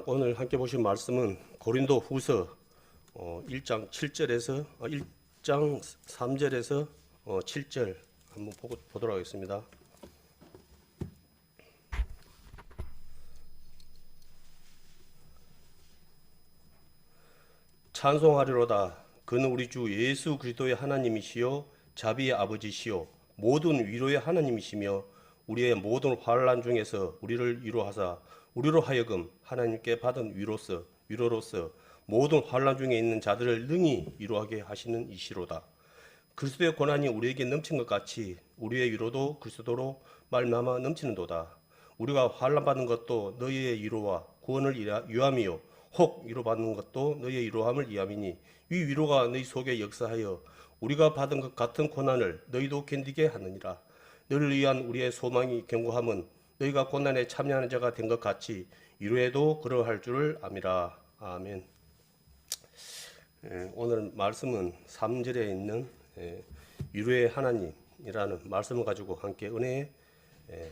오늘 함께 보신 말씀은 고린도 후서 1장 7절에서 1장 3절에서 7절 한번 보도록 하겠습니다. 찬송하리로다. 그는 우리 주 예수 그리스도의 하나님이시요 자비의 아버지시요 모든 위로의 하나님이시며 우리의 모든 환난 중에서 우리를 위로하사 우리로 하여금 하나님께 받은 위로로서 모든 환난 중에 있는 자들을 능히 위로하게 하시는 이시로다. 그리스도의 고난이 우리에게 넘친 것 같이 우리의 위로도 그리스도로 말미암아 넘치는도다. 우리가 환난 받는 것도 너희의 위로와 구원을 위함이요 혹 위로받는 것도 너희의 위로함을 위함이니 이 위로가 너희 속에 역사하여 우리가 받은 것 같은 고난을 너희도 견디게 하느니라. 너를 위한 우리의 소망이 견고함은 너희가 고난에 참여하는 자가 된 것 같이 위로에도 그러할 줄을 암이라. 아멘. 오늘 말씀은 3절에 있는 위로의 하나님이라는 말씀을 가지고 함께 은혜의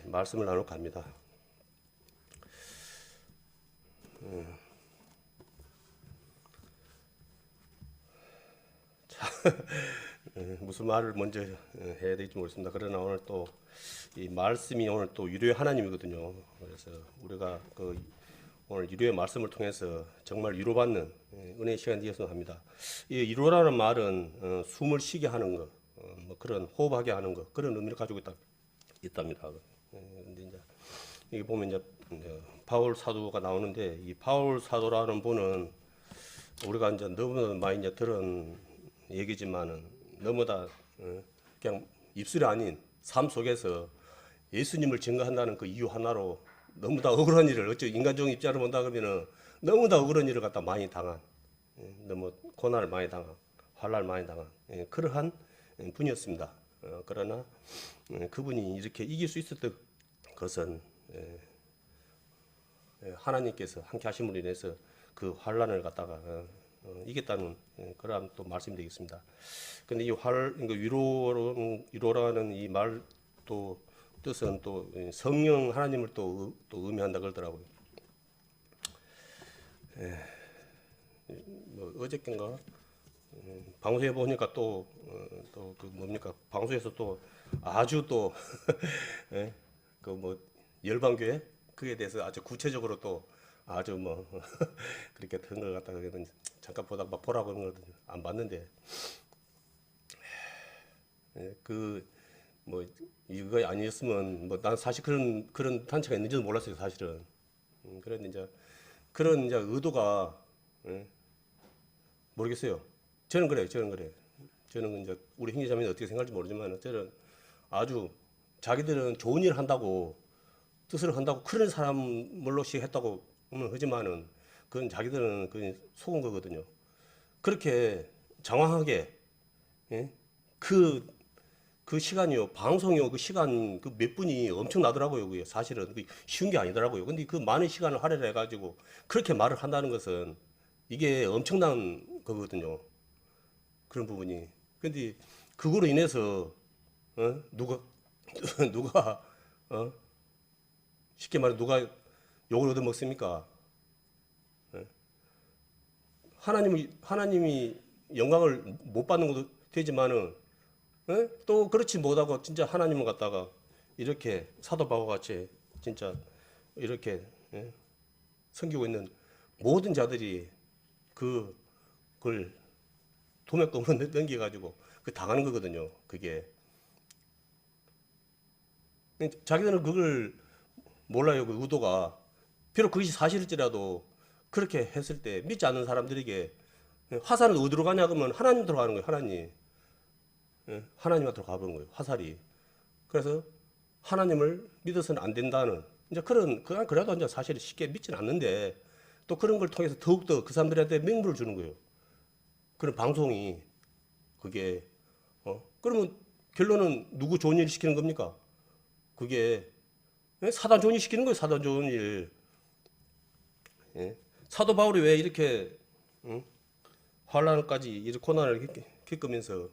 말씀을 나눌까 합니다. 무슨 말을 먼저 해야 될지 모르겠습니다. 그러나 오늘 또 이 말씀이 오늘 또 위로의 하나님이거든요. 그래서 우리가 오늘 위로의 말씀을 통해서 정말 위로받는 은혜의 시간이 되었으면 합니다. 이 위로라는 말은 숨을 쉬게 하는 것, 뭐 그런 호흡하게 하는 것, 그런 의미를 가지고 있답니다. 근데 이제 여기 보면 이제 바울 사도가 나오는데 이 바울 사도라는 분은 우리가 이제 너무 많이 이제 들은 얘기지만은 너무나 그냥 입술이 아닌 삶 속에서 예수님을 증거한다는 그 이유 하나로 너무나 억울한 일을 어째 인간적인 입장으로 본다 그러면은 너무나 억울한 일을 갖다 많이 당한 너무 고난을 많이 당한 환난을 많이 당한 그러한 분이었습니다. 그러나 그분이 이렇게 이길 수 있었던 것은 하나님께서 함께 하심으로 인해서 그 환난을 갖다가 이겼다는 그런 또 말씀이 되겠습니다. 근데 이 위로라는 이 말 또 뜻은 또 성령 하나님을 또 의미한다 그러더라고요. 뭐 어저께인가 방송에 보니까 또 그 뭡니까 방송에서 또 아주 또 그 뭐 열방교회 그에 대해서 아주 구체적으로 또 아주 뭐 그렇게 된 걸 갖다가 잠깐 보다가 막 보라고 하는 거거든요. 안 봤는데 그 뭐 이거 아니었으면 뭐 난 사실 그런 단체가 있는지도 몰랐어요 사실은. 그런데 이제 그런 이제 의도가 모르겠어요. 저는 그래요. 저는 이제 우리 형제자매는 어떻게 생각할지 모르지만 저는 아주 자기들은 좋은 일을 한다고 뜻을 한다고 그런 사람으로씩 했다고 하지만은 그건 자기들은 그 속은 거거든요. 그렇게 장황하게 예? 그 시간이요 방송이요 그 시간 그 몇 분이 엄청 나더라고요. 그게 사실은 쉬운 게 아니더라고요. 근데 그 많은 시간을 할애해 가지고 그렇게 말을 한다는 것은 이게 엄청난 거거든요. 그런 부분이. 근데 그거로 인해서 누가 누가 어? 쉽게 말해 누가 욕을 얻어 먹습니까? 하나님이 영광을 못 받는 것도 되지만은 또 그렇지 못하고 진짜 하나님을 갖다가 이렇게 사도 바울과 같이 진짜 이렇게 섬기고 있는 모든 자들이 그걸 도매금으로 넘겨가지고 그 당하는 거거든요. 그게 자기들은 그걸 몰라요. 그 의도가 비록 그것이 사실일지라도 그렇게 했을 때 믿지 않는 사람들에게 화살은 어디로 가냐 그러면 하나님 들어가는 거예요. 하나님한테로 가버린 거예요. 화살이. 그래서 하나님을 믿어서는 안 된다는 이제 그냥 그래도 이제 사실 쉽게 믿지는 않는데 또 그런 걸 통해서 더욱더 그 사람들한테 맹물을 주는 거예요. 그런 방송이 그게 그러면 결론은 누구 좋은 일 시키는 겁니까? 그게 사단 좋은 일 시키는 거예요. 사단 좋은 일. 예? 사도 바울이 왜 이렇게 환란까지 이렇게 고난을 겪으면서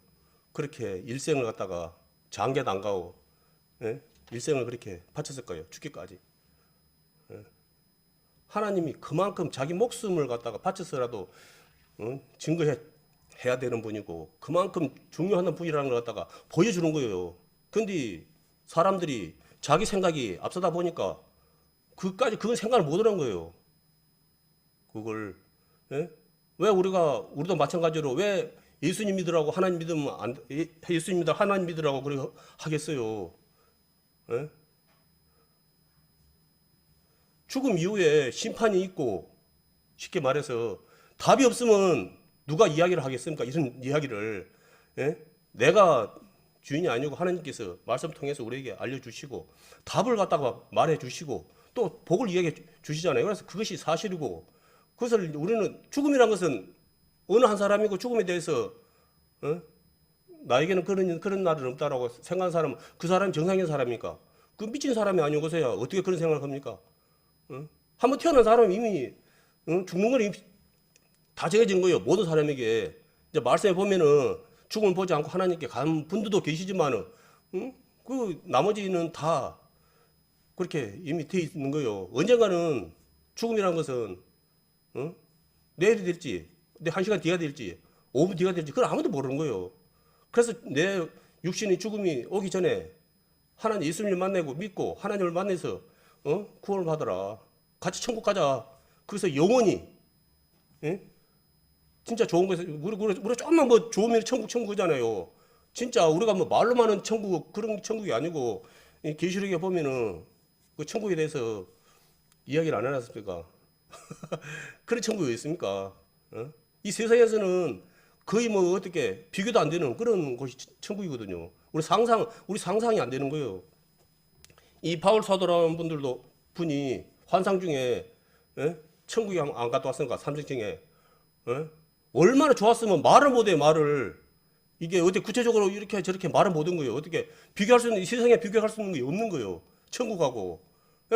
그렇게 일생을 갖다가 장계도 안 가고 일생을 그렇게 바쳤을까요? 죽기까지. 하나님이 그만큼 자기 목숨을 갖다가 바쳐서라도 증거해야 되는 분이고 그만큼 중요한 분이라는 걸 갖다가 보여주는 거예요. 근데 사람들이 자기 생각이 앞서다 보니까 그건 생각을 못 하는 거예요. 그걸 예? 왜 우리도 마찬가지로 왜 예수님 믿으라고 하나님 믿으면 예수님 믿으라 하나님 믿으라고 그래 하겠어요? 예? 죽음 이후에 심판이 있고 쉽게 말해서 답이 없으면 누가 이야기를 하겠습니까? 이런 이야기를 예? 내가 주인이 아니고 하나님께서 말씀 통해서 우리에게 알려주시고 답을 갖다가 말해주시고 또 복을 이야기해 주시잖아요. 그래서 그것이 사실이고 그것을 우리는 죽음이란 것은 어느 한 사람이고 죽음에 대해서 나에게는 그런 날은 없다라고 생각하는 사람은 그 사람이 정상인 사람입니까? 그 미친 사람이 아니고서야 어떻게 그런 생각을 합니까? 한번 태어난 사람이 이미 죽는 건 이미 다 정해진 거예요. 모든 사람에게. 이제 말씀에 보면은 죽음을 보지 않고 하나님께 간 분들도 계시지만은 그 나머지는 다 그렇게 이미 돼 있는 거예요. 언젠가는 죽음이라는 것은 내일이 될지, 내 1시간 뒤가 될지, 5분 뒤가 될지 그걸 아무도 모르는 거예요. 그래서 내 육신의 죽음이 오기 전에 하나님 예수님을 만나고 믿고 하나님을 만나서 구원을 받아라. 같이 천국 가자. 그래서 영원히 예? 진짜 좋은 거에서 우리 조금만 뭐 좋으면 천국이잖아요. 진짜 우리가 뭐 말로만 하는 천국 그런 천국이 아니고 계시록에 보면은 그 천국에 대해서 이야기를 안 해놨습니까? 그런 천국이 있습니까? 이 세상에서는 거의 뭐 어떻게 비교도 안 되는 그런 곳이 천국이거든요. 우리 상상이 안 되는 거예요. 이 바울 사도라는 분이 환상 중에 천국에 안 갔다 왔으니까 삼층층에 얼마나 좋았으면 말을 못해 말을 이게 어떻게 구체적으로 이렇게 저렇게 말을 못한 거예요. 어떻게 비교할 수 있는 이 세상에 비교할 수 있는 게 없는 거예요. 천국하고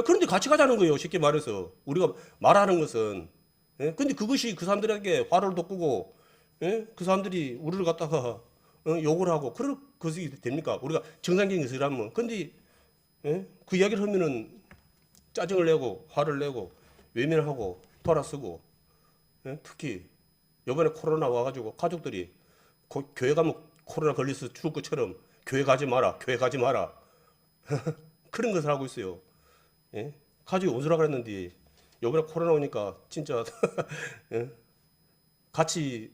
그런데 같이 가자는 거예요. 쉽게 말해서 우리가 말하는 것은 근데 그것이 그 사람들에게 화를 돋구고 그 사람들이 우리를 갖다가 욕을 하고 그럴 것이 됩니까? 우리가 정상적인 것이라면 근데 그 이야기를 하면은 짜증을 내고 화를 내고 외면하고 돌아서고 특히 이번에 코로나 와가지고 가족들이 교회 가면 코로나 걸려서 죽을 것처럼 교회 가지 마라 그런 것을 하고 있어요. 가족이 온수라 그랬는데 이번에 코로나 오니까 진짜 같이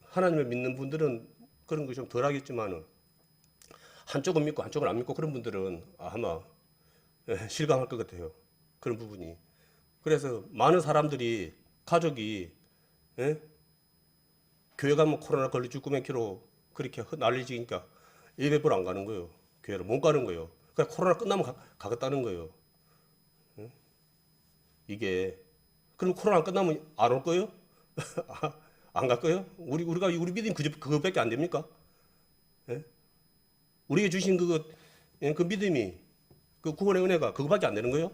하나님을 믿는 분들은 그런 거 좀 덜하겠지만은 한쪽은 믿고 한쪽은 안 믿고 그런 분들은 아마 실감할 것 같아요. 그런 부분이. 그래서 많은 사람들이 가족이 교회 가면 코로나 걸려 죽고 맨키로 그렇게 난리지니까 예배 보러 안 가는 거예요. 교회를 못 가는 거예요. 그냥 코로나 끝나면 가겠다는 거예요. 이게 그럼 코로나 끝나면 안 올 거예요? 안 갈 거예요? 우리 믿음 그거밖에 안 됩니까? 우리에게 주신 그 믿음이 그 구원의 은혜가 그거밖에 안 되는 거예요?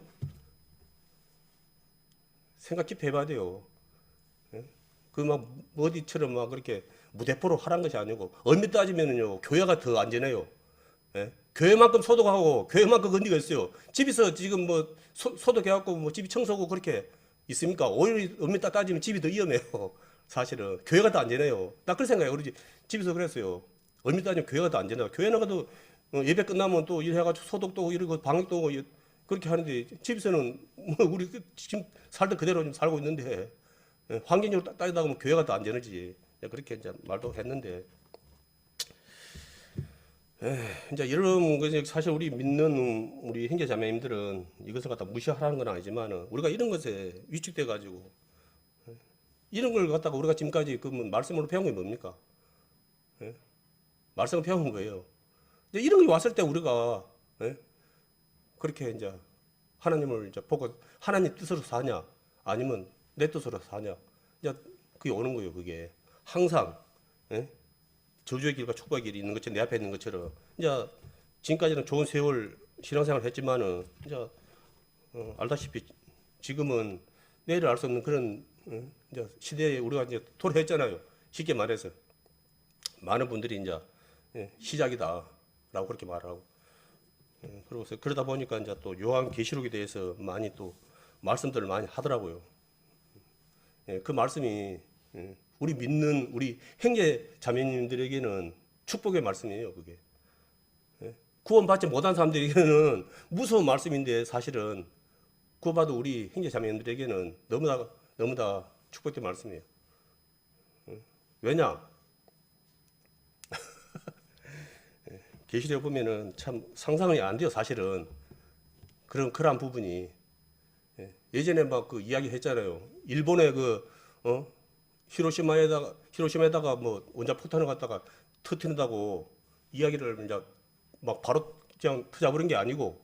생각 깊이 해봐야 돼요. 그 막 어디처럼 막 그렇게 무대포로 하란 것이 아니고 얼핏 따지면은요 교회가 더 안전해요. 교회만큼 소독하고 교회만큼 건디가 있어요. 집에서 지금 뭐 소독해갖고 뭐 집이 청소하고 그렇게 있습니까? 오히려 엄밀히 따지면 집이 더 위험해요. 사실은 교회가 더 안전해요. 나 그런 생각해요. 우리 집에서 그랬어요. 엄밀히 따지면 교회가 더 안전해요. 교회 나가도 예배 끝나면 또 일해가지고 소독도 하고 이러고 방역도 하고 그렇게 하는데 집에서는 뭐 우리 지금 살던 그대로 좀 살고 있는데 환경적으로 따지다 보면 교회가 더 안전하지. 그렇게 이제 말도 했는데 이제 이런 거 사실 우리 믿는 우리 형제 자매님들은 이것을 갖다 무시하라는 건 아니지만 우리가 이런 것에 위축돼 가지고 이런 걸 갖다가 우리가 지금까지 그 말씀으로 배운 게 뭡니까? 말씀을 배운 거예요. 이제 이런 게 왔을 때 우리가 그렇게 이제 하나님을 이제 보고 하나님 뜻으로 사냐 아니면 내 뜻으로 사냐 이제 그게 오는 거예요. 그게 항상 저주의 길과 축복의 길이 있는 것처럼 내 앞에 있는 것처럼 이제 지금까지는 좋은 세월 신앙생활을 했지만은 이제 알다시피 지금은 내일을 알 수 없는 그런 이제 시대에 우리가 이제 도래했잖아요. 쉽게 말해서 많은 분들이 이제 시작이다라고 그렇게 말하고 그러다 보니까 이제 또 요한 계시록에 대해서 많이 또 말씀들을 많이 하더라고요. 예, 그 말씀이 우리 믿는 우리 형제 자매님들에게는 축복의 말씀이에요. 그게 구원받지 못한 사람들에게는 무서운 말씀인데 사실은 구원받은 우리 형제 자매님들에게는 너무나 축복된 말씀이에요. 왜냐? 계시록에 보면은 참 상상이 안 돼요. 사실은 그런 부분이 예전에 막 그 이야기 했잖아요. 일본의 히로시마에다가 뭐 원자 폭탄을 갖다가 터뜨린다고 이야기를 이제 막 바로 그냥 터져버린 게 아니고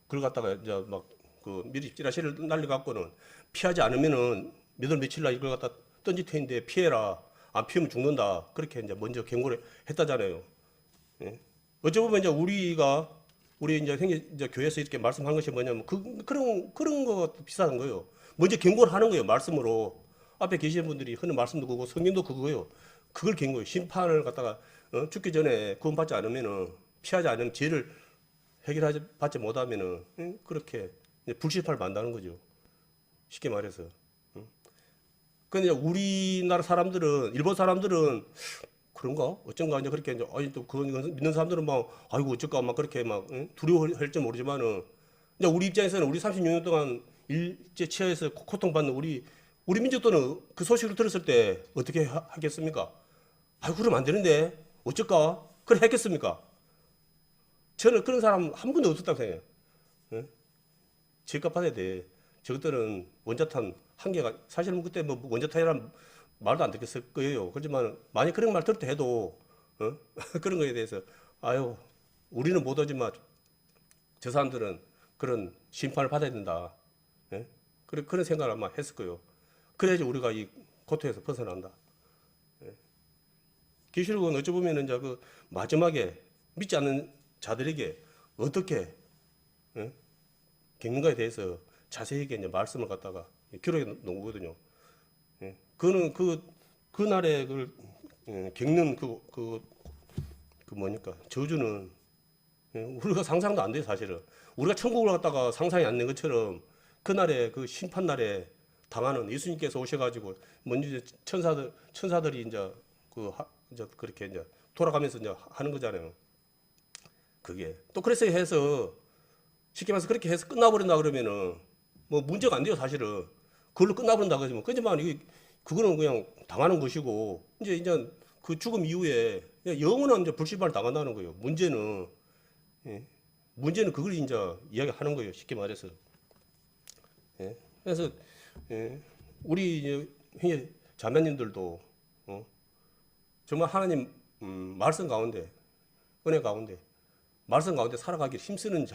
그걸 갖다가 이제 막 그 미리 찌라시를 날려갖고는 피하지 않으면은 몇 월 며칠 날 이걸 갖다 던질 테는데 피해라. 안 피하면 죽는다. 그렇게 이제 먼저 경고를 했다잖아요. 예? 어찌 보면 이제 우리 이제 이제 교회에서 이렇게 말씀한 것이 뭐냐면 그런 거 비슷한 거예요. 먼저 경고를 하는 거예요. 말씀으로. 앞에 계시는 분들이 하는 말씀도 그거고 성경도 그거예요. 그걸 경고해요. 심판을 갖다가 죽기 전에 구원받지 않으면은 피하지 않으면 죄를 받지 못하면은 그렇게 불신판을 만다는 거죠. 쉽게 말해서. 근데 우리나라 사람들은 일본 사람들은 그런가? 어쩐가 이제 그렇게 이제 아니 또 그건 믿는 사람들은 막 아이고 어쩔까 막 그렇게 막 두려워할지 모르지만은 이제 우리 입장에서는 우리 36년 동안 일제 치하에서 고통받는 우리 민족들은 그 소식을 들었을 때 어떻게 하겠습니까? 아이고 그러면 안 되는데 어쩔까? 그래 했겠습니까? 저는 그런 사람 한 분도 없었다고 생각해요. 예? 지갑 받아야 돼. 저것들은 원자탄 한계가 사실은 그때 뭐 원자탄이란 말도 안 듣겠을 거예요. 그렇지만 만약 그런 말 들었다 해도 그런 거에 대해서 아유 우리는 못하지만 저 사람들은 그런 심판을 받아야 된다. 예? 그런 생각을 아마 했을 거예요. 그래야지 우리가 이 고통에서 벗어난다. 예? 계시록은 어찌 보면 이제 그 마지막에 믿지 않는 자들에게 어떻게 겪는가에 대해서 자세히 이제 말씀을 갖다가 기록해 놓은 거거든요. 예. 그거는 그날에 겪는 뭐니까 저주는 우리가 상상도 안 돼요. 사실은 우리가 천국을 갔다가 상상이 안 된 것처럼 그날에 그 심판 날에 당하는 예수님께서 오셔가지고 먼저 이제 천사들이 이제 이제 그렇게 이제 돌아가면서 이제 하는 거잖아요. 그게 또 그래서 해서 쉽게 말해서 그렇게 해서 끝나버린다 그러면은 뭐 문제가 안 돼요. 사실은 그걸로 끝나버린다 그러지만 그지만 그거는 그냥 당하는 것이고 이제 그 죽음 이후에 영원한 이제 불신판을 당한다는 거예요. 문제는 그걸 이제 이야기하는 거예요. 쉽게 말해서. 예. 그래서 우리 이제 자매님들도 정말 하나님 말씀 가운데 은혜 가운데 말씀 가운데 살아가기 힘쓰는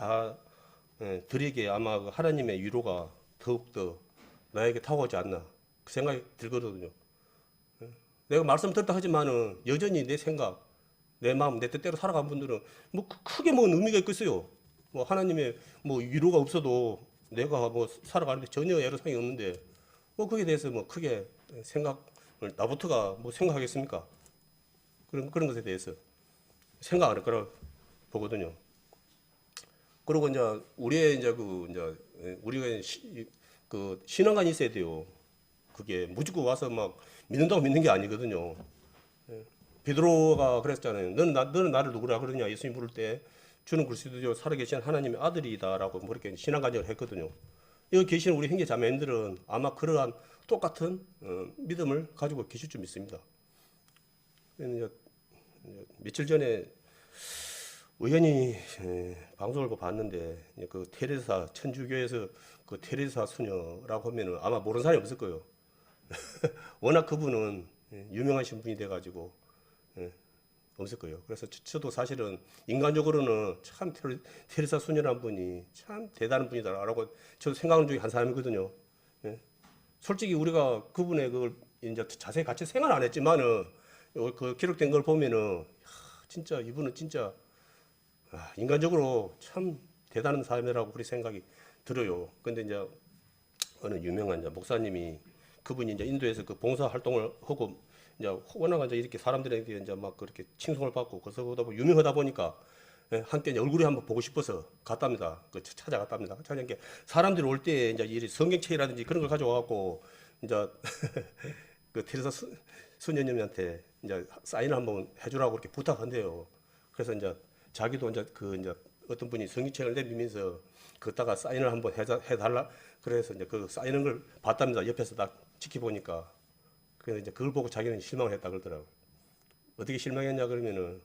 자들에게 아마 그 하나님의 위로가 더욱더 나에게 다가오지 않나 그 생각이 들거든요. 내가 말씀 듣다 하지만은 여전히 내 생각, 내 마음, 내 뜻대로 살아간 분들은 뭐 크게 뭐 의미가 있겠어요. 뭐 하나님의 뭐 위로가 없어도 내가 뭐 살아가는데 전혀 애로사항이 없는데 뭐 거기에 대해서 뭐 크게 생각을 나부터가 뭐 생각하겠습니까? 그런 것에 대해서 생각 안 할 거라 보거든요. 그리고 이제 우리의 이제 우리가 그 신앙관이 있어야 돼요. 그게 무조건 와서 막 믿는다고 믿는 게 아니거든요. 베드로가 그랬잖아요. 너는 나를 누구라 그러냐? 예수님 부를 때 주는 그리스도요 살아계신 하나님의 아들이다라고 뭐 그렇게 신앙관여를 했거든요. 여기 계시는 우리 형제 자매님들은 아마 그러한 똑같은 믿음을 가지고 계실 줄 믿습니다. 이제 며칠 전에 우연히 방송을 봤는데 그 테레사 천주교에서 그 테레사 수녀라고 하면은 아마 모르는 사람이 없을 거예요. 워낙 그분은 유명하신 분이 돼가지고 없을 거예요. 그래서 저도 사실은 인간적으로는 참 테레사 수녀라는 분이 참 대단한 분이다라고 저도 생각하는 중에 한 사람이거든요. 솔직히 우리가 그분의 그걸 이제 자세히 같이 생각 안 했지만은 그 기록된 걸 보면은 진짜 이분은 진짜 인간적으로 참 대단한 사람이라고 그렇게 생각이 들어요. 근데 이제 어느 유명한 이제 목사님이 그분이 이제 인도에서 그 봉사 활동을 하고 이제 워낙 이제 이렇게 사람들에게 이제 막 그렇게 칭송을 받고 그래서 보다 유명하다 보니까 예, 함께 이제 얼굴이 한번 보고 싶어서 갔답니다. 그 찾아갔답니다. 찾아간 게 사람들이 올 때 이제 이 성경책이라든지 그런 걸 가져와갖고 이제 그 테레사 수녀님한테 이제 사인을 한번 해주라고 이렇게 부탁한대요. 그래서 이제 자기도 이제 이제 어떤 분이 성경책을 내밀면서 그다가 사인을 한번 해달라. 그래서 이제 그 사인한 걸 봤답니다. 옆에서 딱 지켜보니까. 그래서 이제 그걸 보고 자기는 실망을 했다 그러더라고요. 어떻게 실망했냐 그러면은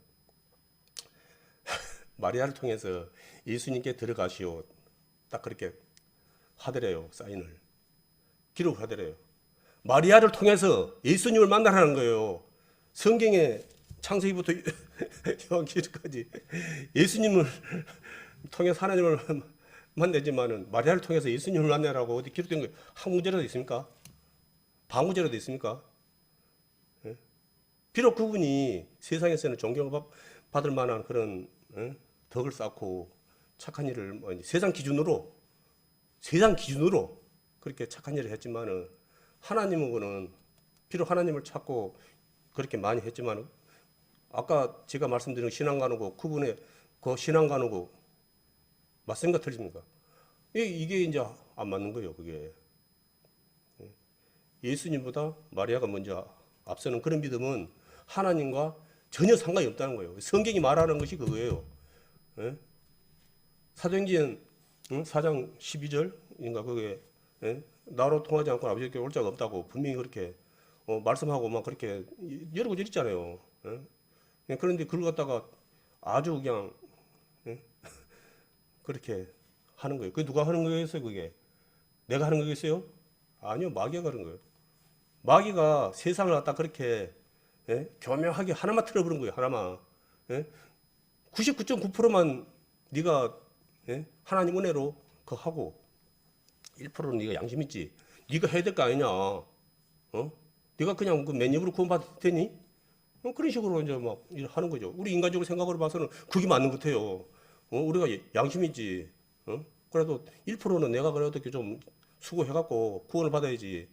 마리아를 통해서 예수님께 들어가시오. 딱 그렇게 하더래요. 사인을. 기록을 하더래요. 마리아를 통해서 예수님을 만나라는 거예요. 성경에 창세기부터 요한계시까지 예수님을 통해서 하나님을 만나지만은 마리아를 통해서 예수님을 만나라고 어디 기록된 거예요. 한 구절에도 있습니까? 반 구절에도 있습니까? 예? 비록 그분이 세상에서는 존경을 받을 만한 그런 덕을 쌓고 착한 일을 세상 기준으로 그렇게 착한 일을 했지만은 하나님은 비록 하나님을 찾고 그렇게 많이 했지만 아까 제가 말씀드린 신앙관우고 그분의 그 신앙관우고 맞습니까? 틀립니까? 이게 이제 안 맞는 거예요. 그게 예수님보다 마리아가 먼저 앞서는 그런 믿음은 하나님과 전혀 상관이 없다는 거예요. 성경이 말하는 것이 그거예요. 예? 사도행전 4장 12절인가 그게 나로 통하지 않고 아버지께 올 자가 없다고 분명히 그렇게 말씀하고 막 그렇게 여러 구절 있잖아요. 그런데 그걸 갖다가 아주 그냥 그렇게 하는 거예요. 그게 누가 하는 거겠어요? 그게 내가 하는 거겠어요? 아니요, 마귀가 하는 거예요. 마귀가 세상을 갖다 그렇게 교묘하게 하나만 틀어버린 거예요. 하나만. 99.9%만 네가 하나님 은혜로 그 하고 1%는 네가 양심 있지. 네가 해야 될 거 아니냐. 네가 그냥 그 맨입으로 구원받을 테니? 그런 식으로 이제 막 하는 거죠. 우리 인간적으로 생각으로 봐서는 그게 맞는 것 같아요. 우리가 양심 있지. 그래도 1%는 내가 그래도 어떻게 좀 수고해갖고 구원을 받아야지.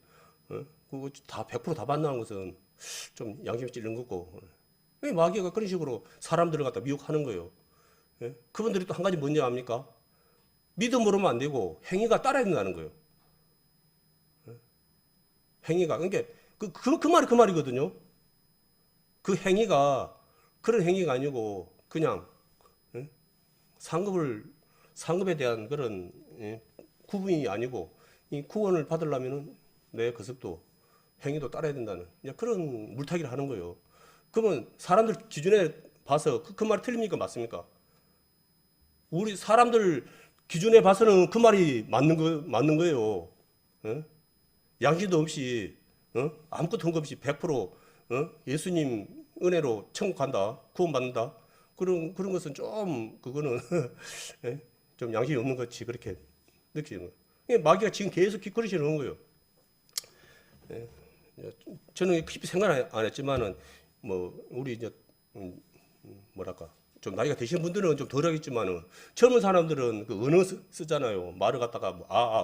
그거 다 100%다 받는 것은 좀 양심이 찔린 거고. 마귀가 그런 식으로 사람들을 갖다 미혹하는 거예요. 그분들이 또 한 가지 뭔지 압니까? 믿음으로만 안 되고 행위가 따라야 된다는 거예요. 행위가. 그러니까 그 말이 그 말이거든요. 그 행위가 그런 행위가 아니고 그냥 상급에 대한 그런 구분이 아니고 이 구원을 받으려면은 내 거습도 행위도 따라야 된다는 그런 물타기를 하는 거예요. 그러면 사람들 기준에 봐서 그 말이 틀립니까? 맞습니까? 우리 사람들 기준에 봐서는 그 말이 맞는 거예요. 양심도 없이 아무것도 한 것 없이 100% 예수님 은혜로 천국 간다, 구원받는다. 그런 것은 좀 그거는 좀 양심이 없는 것 같이 그렇게 느끼는 거예요. 마귀가 지금 계속 그러시는 거예요. 저는 깊이 생각 안 했지만은 뭐 우리 이제 뭐랄까 좀 나이가 드신 분들은 좀 덜 하겠지만은 젊은 사람들은 그 언어 쓰잖아요. 말을 갖다가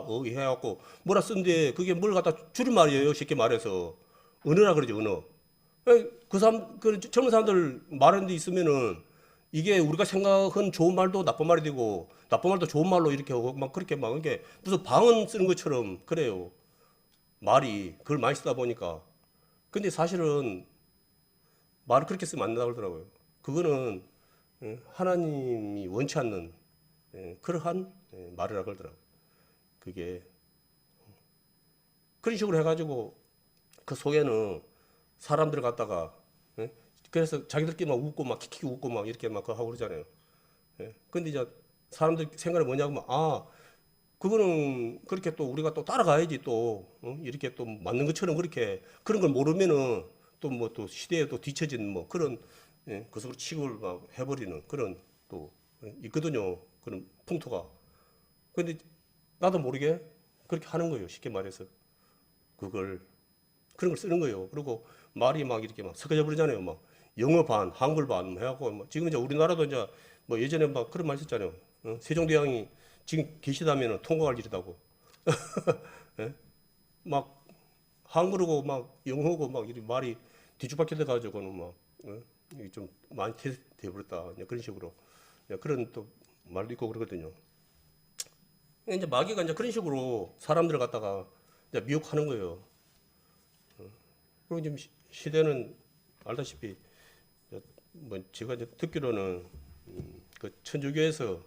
해갖고 뭐라 쓴데 그게 뭘 갖다 줄임말이에요. 쉽게 말해서 언어라 그러죠. 언어. 그 젊은 사람들 말하는 데 있으면은 이게 우리가 생각한 좋은 말도 나쁜 말이 되고 나쁜 말도 좋은 말로 이렇게 하고 막 그렇게 막 이게 무슨 방언 쓰는 것처럼 그래요. 말이 그걸 많이 쓰다 보니까. 근데 사실은 말을 그렇게 쓰면 안 된다고 그러더라고요. 그거는 하나님이 원치 않는 그러한 말이라고 그러더라고요. 그게 그런 식으로 해가지고 그 속에는 사람들 갖다가 그래서 자기들끼리 막 웃고 막 키키키 웃고 막 이렇게 막 하고 그러잖아요. 근데 이제 사람들 생각이 뭐냐고 그거는 그렇게 또 우리가 또 따라가야지 또 이렇게 또 맞는 것처럼 그렇게 그런 걸 모르면은 또 뭐 또 시대에 또 뒤처진 뭐 그런 그 속으로 취급을 막 해버리는 그런 또 있거든요. 그런 풍토가. 근데 나도 모르게 그렇게 하는 거예요. 쉽게 말해서 그런 걸 쓰는 거예요. 그리고 말이 막 이렇게 막 섞어져 버리잖아요. 막 영어 반, 한글 반 해갖고 뭐 지금 이제 우리나라도 이제 뭐 예전에 막 그런 말 있었잖아요. 세종대왕이 지금 계시다면은 통과할 일이다고. 예? 막 한글하고 막 영어하고 막 이렇게 말이 뒤죽박혀 돼가지고는 막 이게 좀 많이 돼버렸다 그런 식으로 그런 또 말도 있고 그러거든요. 이제 마귀가 이제 그런 식으로 사람들을 갖다가 이제 미혹하는 거예요. 그리고 지금 시대는 알다시피 뭐 제가 이제 듣기로는 그 천주교에서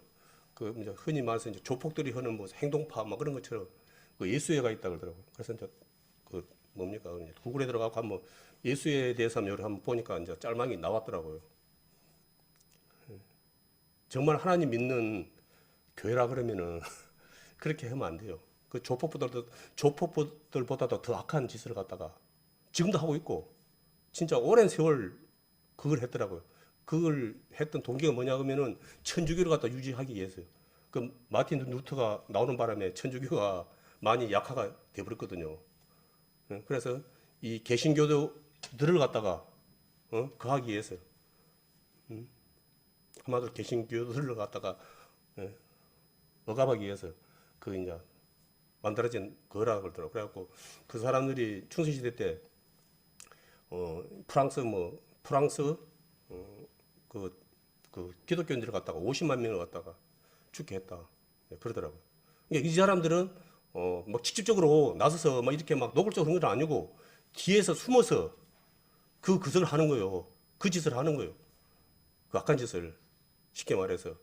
그 이제 흔히 말해서 이제 조폭들이 하는 뭐 행동파 막 그런 것처럼 그 예수회가 있다 그러더라고요. 그래서 이제 그 뭡니까 구글에 들어가고 한번 예수에 대해서 한번 보니까 이제 짤막이 나왔더라고요. 정말 하나님 믿는 교회라 그러면은 그렇게 하면 안 돼요. 그 조폭들보다도 더 악한 짓을 갖다가 지금도 하고 있고 진짜 오랜 세월 그걸 했더라고요. 그걸 했던 동기가 뭐냐 그러면은 천주교를 갖다 유지하기 위해서요. 그 마틴 루터가 나오는 바람에 천주교가 많이 약화가 돼버렸거든요. 그래서 이 개신교도들을 갖다가 그하기 위해서 한마디로 개신교도들을 갖다가 억압하기 위해서 그 이제 만들어진 거라 그러더라고요. 그래갖고 그 사람들이 충성시대 때 프랑스 그 기독교인들을 갖다가 50만 명을 갖다가 죽게 했다. 그러더라고요. 그러니까 이 사람들은 막 직접적으로 나서서 막 이렇게 막 노골적으로 그런 건 아니고 뒤에서 숨어서 그 짓을 하는 거예요. 그 짓을 하는 거예요. 그 악한 짓을 쉽게 말해서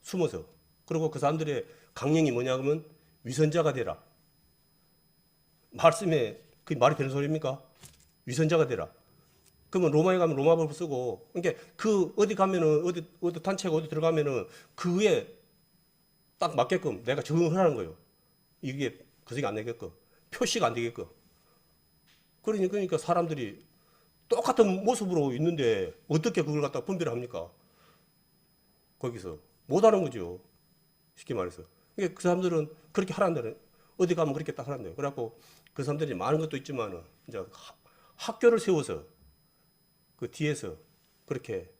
숨어서. 그리고 그 사람들의 강령이 뭐냐 그러면 위선자가 되라. 말씀에 그 말이 되는 소리입니까? 위선자가 되라. 그러면 로마에 가면 로마법을 쓰고, 그러니까 그 어디 가면은 어디 단체가 어디 들어가면은 그에 딱 맞게끔 내가 적응을 하는 거예요. 이게 거색이 안 되게끔 표시가 안 되게끔. 그러니까 사람들이 똑같은 모습으로 있는데 어떻게 그걸 갖다 분별을 합니까? 거기서 못 하는 거죠. 쉽게 말해서. 그러니까 그 사람들은 그렇게 하란다는, 어디 가면 그렇게 딱 하란대요. 그래갖고 그 사람들이 많은 것도 있지만은 이제 학교를 세워서 그 뒤에서 그렇게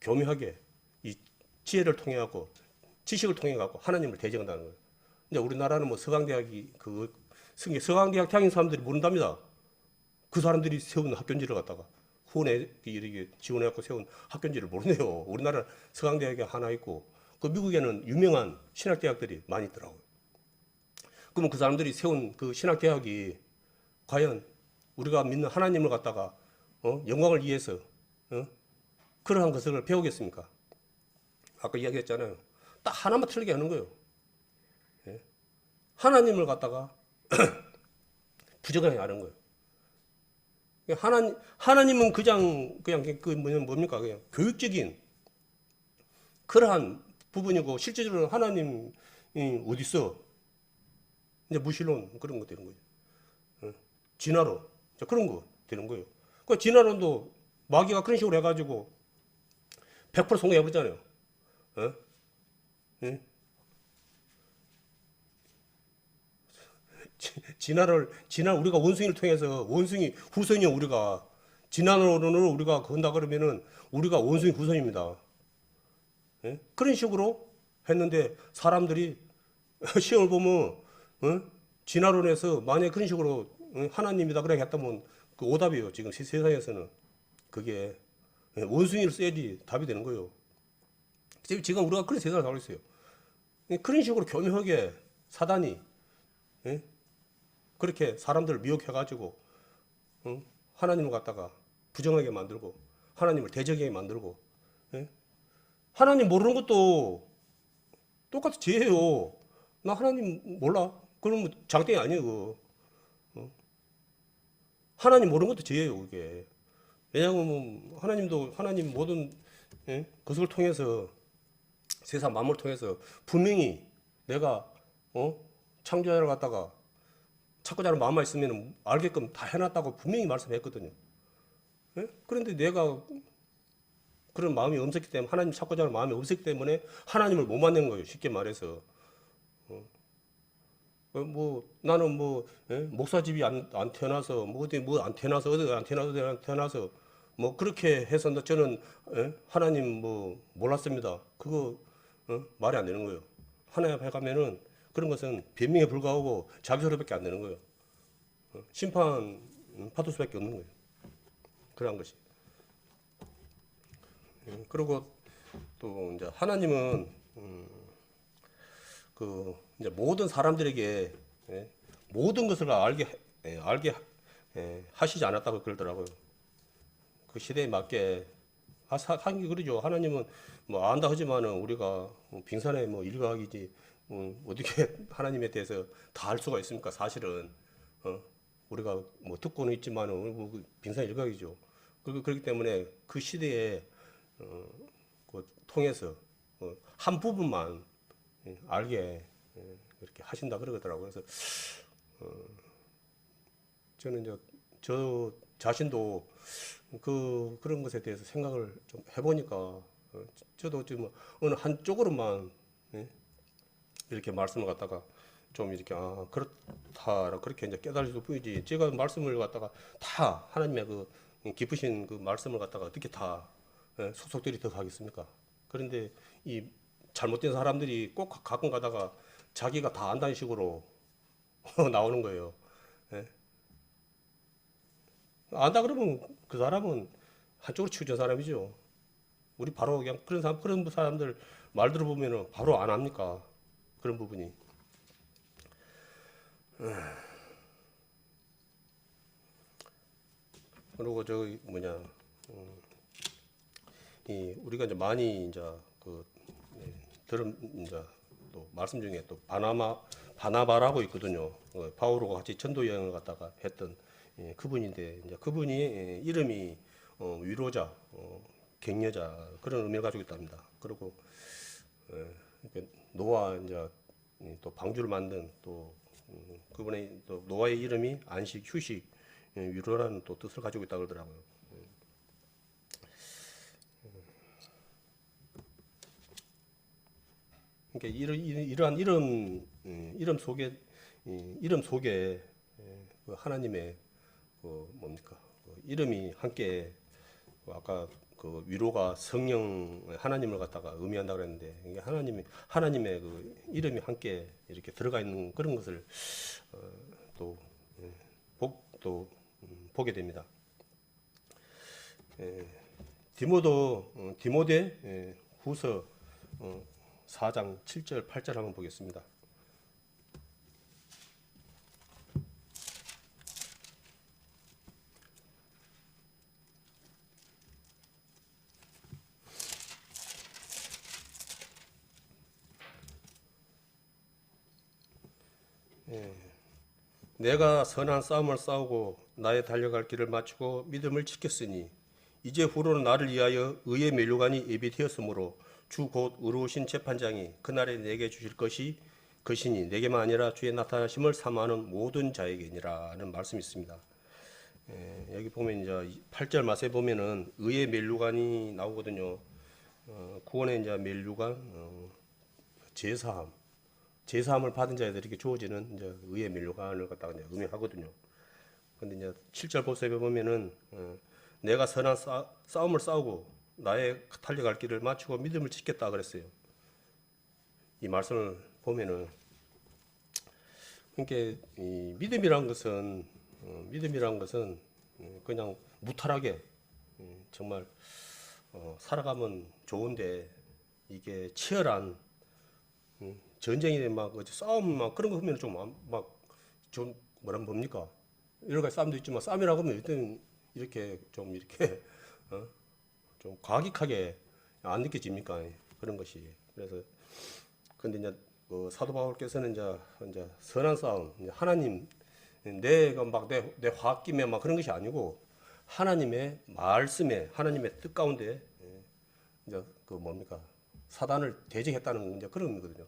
교묘하게 이 지혜를 통해 갖고 지식을 통해 갖고 하나님을 대적한다는 거예요. 이제 우리나라는 뭐 서강대학이 그 서강대학 다닌 사람들이 모른답니다. 그 사람들이 세운 학교인지를 갖다가 후원에 이렇게 지원해갖고 세운 학교인지를 모르네요. 우리나라 서강대학이 하나 있고 그 미국에는 유명한 신학대학들이 많이 있더라고요. 그러면 그 사람들이 세운 그 신학대학이 과연 우리가 믿는 하나님을 갖다가 영광을 위해서 그러한 것을 배우겠습니까? 아까 이야기했잖아요. 딱 하나만 틀리게 하는 거예요. 예? 하나님을 갖다가 부정하게 하는 거예요. 하나님은 그냥 그 뭡니까? 그냥 교육적인 그러한 부분이고 실제적으로 하나님이 어디 있어? 이제 무신론 그런 거 되는 거죠. 진화론 그런 거 되는 거예요. 그 진화론도 마귀가 그런 식으로 해가지고 100% 성공해버렸잖아요. 진화 우리가 원숭이를 통해서 원숭이 후손이 우리가 진화론으로 우리가 건다 그러면은 우리가 원숭이 후손입니다. 그런 식으로 했는데 사람들이 시험을 보면 진화론에서 만약 그런 식으로 하나님이다 그래 했다면 그 오답이에요. 지금 세상에서는 그게 원숭이를 써야지 답이 되는 거예요. 지금 우리가 그런 세상을 살고 있어요. 그런 식으로 교묘하게 사단이 그렇게 사람들을 미혹해가지고 하나님을 갖다가 부정하게 만들고 하나님을 대적하게 만들고 하나님 모르는 것도 똑같이 죄예요. 나 하나님 몰라. 그러면 장땡이 아니에요. 그거. 하나님 모르는 것도 죄예요. 그게. 왜냐하면 하나님 모든 것을 통해서 세상 만물을 통해서 분명히 내가 창조자를 갖다가 찾고자 하는 마음만 있으면 알게끔 다 해놨다고 분명히 말씀했거든요. 그런데 내가 그런 마음이 없었기 때문에 하나님 찾고자 하는 마음이 없었기 때문에 하나님을 못 만난 거예요. 쉽게 말해서. 뭐 나는 목사 집이 안 태어나서 뭐 어디 안 태어나서 뭐 그렇게 해서 저는 하나님 몰랐습니다. 그거 말이 안 되는 거예요. 하나님 앞에 가면은 그런 것은 변명에 불과하고 자기 소리밖에 안 되는 거예요. 심판 받을 수밖에 없는 거예요. 그러한 것이. 그리고 또 이제 하나님은 그 이제 모든 사람들에게 예, 모든 것을 알게 하시지 않았다고 그러더라고요. 그 시대에 맞게 하긴 그러죠. 하나님은 뭐 안다 하지만은 우리가 빙산의 뭐 일각이지 어떻게 하나님에 대해서 다 알 수가 있습니까? 사실은 어? 우리가 뭐 듣고는 있지만은 뭐 빙산의 일각이죠. 그렇기 때문에 그 시대에 그 통해서 한 부분만 알게 이렇게 하신다 그러더라고요. 그래서 저는 이제 저 자신도 그런 것에 대해서 생각을 좀 해보니까 저도 지금 어느 한쪽으로만 예, 이렇게 말씀을 갖다가 좀 이렇게 그렇다 그렇게 이제 깨달을 뿐이지 제가 말씀을 갖다가 다 하나님의 그 깊으신 그 말씀을 갖다가 어떻게 다 속속들이 더 하겠습니까? 그런데 이 잘못된 사람들이 꼭 가끔 가다가 자기가 다 안다는 식으로 나오는 거예요. 예. 안다 그러면 그 사람은 한쪽으로 치우친 사람이죠. 우리 바로 그냥 그런 사람들 말 들어보면은 바로 안 합니까? 그런 부분이. 그리고 저기 뭐냐, 이 우리가 이제 많이 이제 그 들은 이제 또 말씀 중에 또 바나바라고 있거든요. 바오로가 같이 전도 여행을 갔다가 했던 그분인데 이제 그분이 이름이 위로자, 격려자 그런 의미를 가지고 있답니다. 그리고 이렇게 노아 이제 또 방주를 만든 또 그분의 또 노아의 이름이 안식, 휴식, 위로라는 또 뜻을 가지고 있다고 그러더라고요. 그러니까 이러한 이름 속에 그 하나님의 그 뭡니까 그 이름이 함께 그 아까 그 위로가 성령 하나님을 갖다가 의미한다 그랬는데 이게 하나님의 그 이름이 함께 이렇게 들어가 있는 그런 것을 또 또 보게 됩니다. 디모데 후서 4장 7절 8절 한번 보겠습니다. 내가 선한 싸움을 싸우고 나의 달려갈 길을 마치고 믿음을 지켰으니 이제 후로는 나를 위하여 의의 면류관이 예비되었으므로 주 곧 의로우신 재판장이 그날에 내게 주실 것이니 내게만 아니라 주의 나타나심을 사모하는 모든 자에게니라는 말씀이 있습니다. 여기 보면 이제 8절 말씀에 보면은 의의 면류관이 나오거든요. 구원의 이제 면류관, 제사함을 받은 자들에게 주어지는 이제 의의 면류관을 갖다가 이제 의미하거든요. 근데 이제 7절 보세요 보면은 내가 선한 싸움을 싸우고 나의 달려갈 길을 마치고 믿음을 지켰다 그랬어요. 이 말씀을 보면은 그러니까 이 믿음이란 것은 그냥 무탈하게 정말 살아가면 좋은데 이게 치열한 전쟁이 막 싸움 막 그런 거 보면 좀 뭐라 뭡니까 여러 가지 싸움도 있지만 싸움이라고 하면 일단 이렇게 좀 이렇게 좀 과격하게 안 느껴집니까 그런 것이. 그래서 근데 이제 그 사도 바울께서는 이제 선한 싸움 이제 하나님 내가 막 내 화기며 막 그런 것이 아니고 하나님의 말씀에 하나님의 뜻 가운데 이제 그 뭡니까 사단을 대적했다는 이제 그런 의미거든요.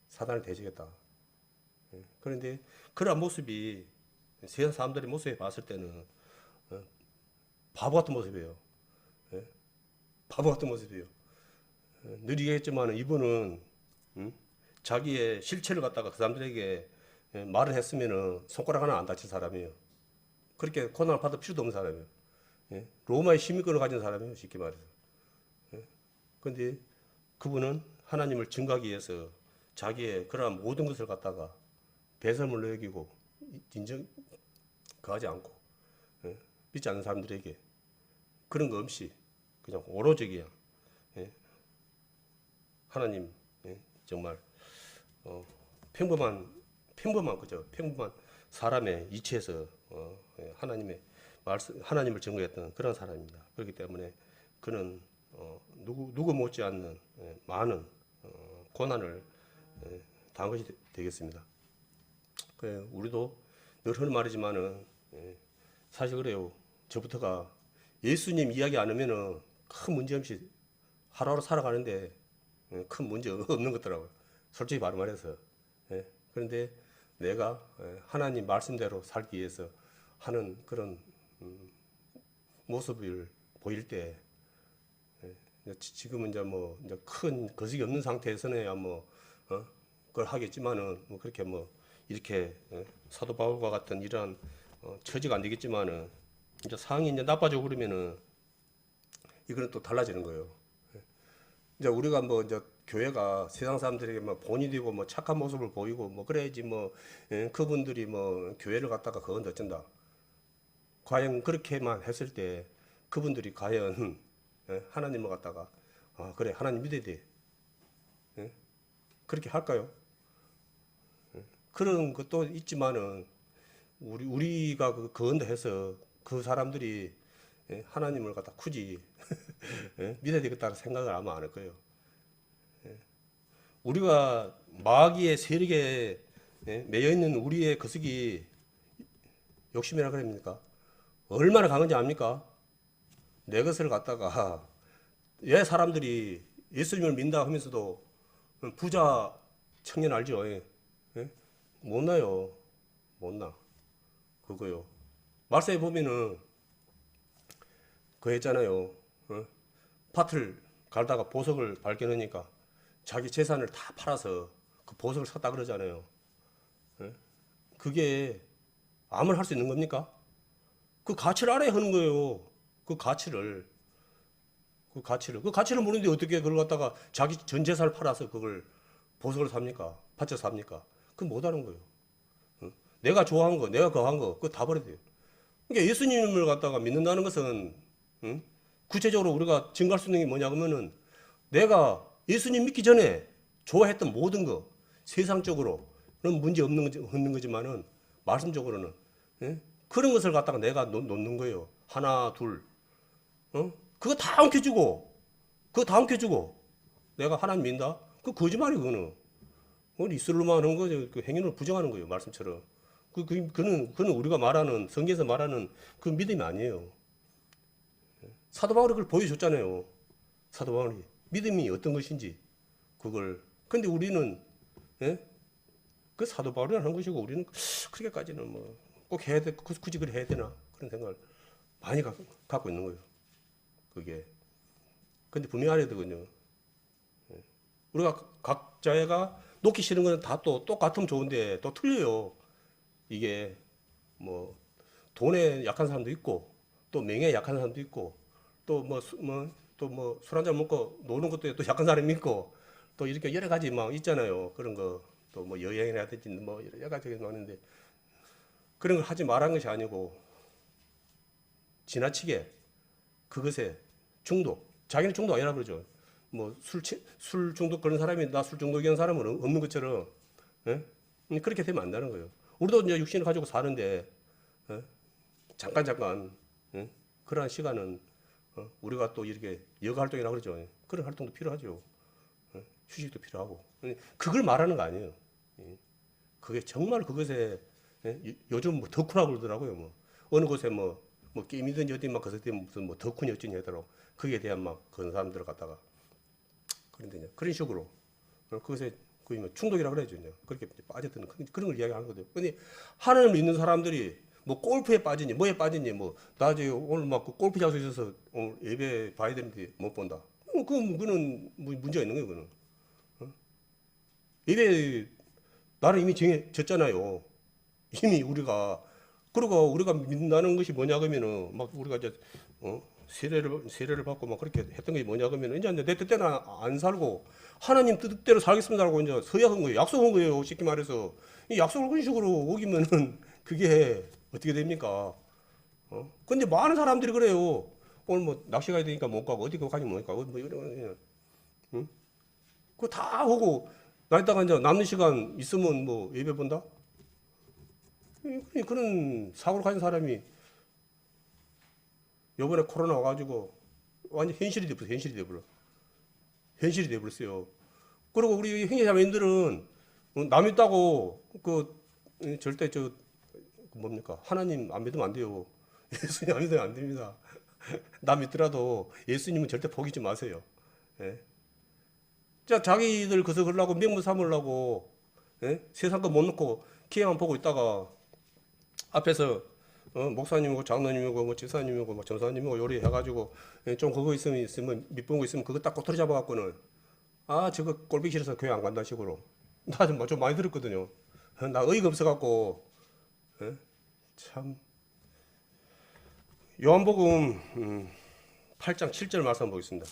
사단을 대적했다. 그런데 그런 모습이 세상 사람들의 모습에 봤을 때는 바보 같은 모습이에요. 바보 같은 모습이에요. 늘 얘기했지만 이분은 자기의 실체를 갖다가 그 사람들에게 말을 했으면은 손가락 하나 안 다친 사람이에요. 그렇게 고난을 받을 필요도 없는 사람이에요. 로마의 시민권을 가진 사람이에요. 쉽게 말해서. 그런데 그분은 하나님을 증거하기 위해서 자기의 그러한 모든 것을 갖다가 배설물로 여기고 인정 그하지 않고 믿지 않는 사람들에게 그런 거 없이 그냥 오로지 그냥 하나님, 예, 정말 평범한 그죠? 평범한 사람의 이치에서 예, 하나님을 증거했던 그런 사람입니다. 그렇기 때문에 그는 누구 못지않는 예, 많은 고난을 예, 당한 것이 되겠습니다. 그래, 우리도 늘 하는 말이지만은 예, 사실 그래요. 저부터가 예수님 이야기 안 하면은 큰 문제 없이 하루하루 살아가는데 예, 큰 문제 없는 것 더라고요. 솔직히 바로 말해서. 예, 그런데 내가 예, 하나님 말씀대로 살기 위해서 하는 그런 모습을 보일 때 지금은 이제 뭐 이제 큰 거식이 없는 상태에서는야 뭐 그걸 하겠지만은 뭐 그렇게 뭐 이렇게 사도 바울과 같은 이러한 처지가 안 되겠지만은 이제 상황이 이제 나빠지고 그러면은 이거는 또 달라지는 거예요. 이제 우리가 뭐 이제 교회가 세상 사람들에게 뭐 본이 되고 뭐 착한 모습을 보이고 뭐 그래야지 뭐 그분들이 뭐 교회를 갔다가 그건 어쩐다. 과연 그렇게만 했을 때 그분들이 과연 하나님을 갖다가 아 그래 하나님 믿어야 돼 그렇게 할까요? 그런 것도 있지만은 우리가 그건다 해서 그 사람들이 하나님을 갖다 굳이 믿어야 되겠다는 생각을 아마 안 할 거예요. 우리가 마귀의 세력에 매여 있는 우리의 거스기 욕심이라 그럽니까? 얼마나 강한지 압니까? 내 것을 갖다가 왜 사람들이 예수님을 믿는다 하면서도 부자 청년 알죠? 예? 못나요. 못나. 그거요. 말세에 보면은 그 했잖아요. 밭을 갈다가 보석을 발견하니까 자기 재산을 다 팔아서 그 보석을 샀다 그러잖아요. 그게 암을 할 수 있는 겁니까? 그 가치를 알아야 하는 거예요. 그 가치를. 그 가치를 모르는데 어떻게 그걸 갖다가 자기 전 재산을 팔아서 그걸 보석을 삽니까? 밭을 삽니까? 그건 못 하는 거예요. 내가 좋아한 거, 내가 거한 거, 그거 다 버려야 돼요. 그러니까 예수님을 갖다가 믿는다는 것은, 구체적으로 우리가 증거할 수 있는 게 뭐냐 그러면은 내가 예수님 믿기 전에 좋아했던 모든 거, 세상적으로는 문제 없는 거지만은 말씀적으로는, 그런 것을 갖다가 내가 놓는 거예요. 하나, 둘. 그거 다 엉켜주고, 내가 하나님 믿는다? 그 거짓말이 그거는. 그건 있을로만 하는 거죠. 그 행위를 부정하는 거예요. 말씀처럼. 그는 우리가 말하는, 성경에서 말하는 그 믿음이 아니에요. 사도 바울이 그걸 보여줬잖아요. 사도 바울이. 믿음이 어떤 것인지. 그걸. 근데 우리는, 예? 그 사도 바울이 하는 것이고, 우리는 그렇게까지는 뭐, 꼭 해야 돼, 굳이 그래 해야 되나? 그런 생각을 많이 갖고 있는 거예요. 그게. 근데 분명히 알아야 되거든요. 우리가 각자가 놓기 싫은 건 다 또 똑같으면 좋은데 또 틀려요. 이게 뭐 돈에 약한 사람도 있고 또 명예에 약한 사람도 있고 또 뭐 술 한잔 먹고 노는 것도 또 약한 사람이 있고 또 이렇게 여러 가지 막 있잖아요. 그런 거 또 뭐 여행이라든지 뭐 여러 가지가 많은데 그런 걸 하지 말라는 것이 아니고 지나치게 그것에 자기는 중독 아니라 그러죠. 뭐 술 중독 그런 사람이 나 술 중독이라는 사람은 없는 것처럼 예? 그렇게 되면 안 되는 거예요. 우리도 이제 육신을 가지고 사는데 예? 잠깐 예? 그러한 시간은 우리가 또 이렇게 여가 활동이라고 그러죠. 그런 활동도 필요하죠. 휴식도 필요하고 그걸 말하는 거 아니에요. 그게 정말 그것에 요즘 뭐 덕후라고 그러더라고요. 뭐 어느 곳에 뭐 게임이든지 어디 막 그것 때문에 무슨 뭐 덕후니 어쩌니 하더라고. 거기에 대한 막 그런 사람들 갖다가 그런데 그런 식으로 그것에 거의 뭐 충독이라고 그러죠. 그렇게 빠졌던 그런 걸 이야기하는 거죠. 근데 하나님을 믿는 사람들이 뭐 골프에 빠지니 뭐에 빠지니 뭐 나 오늘 막 그 골프 장소에 있어서 오늘 예배 봐야 되는데 못 본다. 그거는 뭐 문제가 있는 거예요. 그거는 예배 나는 이미 정해졌잖아요. 이미 우리가 그리고 우리가 믿는다는 것이 뭐냐 그러면은 막 우리가 이제 세례를 받고 막 그렇게 했던 게 뭐냐 그러면 이제 내 뜻대로 안 살고 하나님 뜻대로 살겠습니다라고 이제 서약한 거예요. 약속한 거예요. 쉽게 말해서 이 약속을 그런 식으로 어기면은 그게 어떻게 됩니까? 근데 많은 사람들이 그래요. 오늘 뭐 낚시 가야 되니까 못 가고 어디 가니 못 가고 뭐 이런 응? 그거 다 하고 나이다가 이제 남는 시간 있으면 뭐 예배 본다? 그런 사고를 가진 사람이 요번에 코로나 와가지고 완전 현실이 돼버렸어. 현실이 돼버렸어요. 그리고 우리 형제자매님들은 남 있다고 절대 뭡니까? 하나님 안 믿으면 안 돼요. 예수님 안 믿으면 안 됩니다. 남 믿더라도 예수님은 절대 포기지 마세요. 예? 자, 자기들 그서 그러려고 명분 삼으려고 예? 세상 거 못 놓고 기회만 보고 있다가 앞에서 목사님이고 장로님이고 뭐 집사님이고 뭐 전사님이고 요리 해가지고 좀 그거 있으면 밑본 거 있으면 그거 딱 꼬투리 잡아갖고는 저거 꼴보기 싫어서 교회 안 간다는 식으로 나 좀 많이 들었거든요. 나 어이가 없어갖고 참 요한복음 8장 7절 말씀 보겠습니다.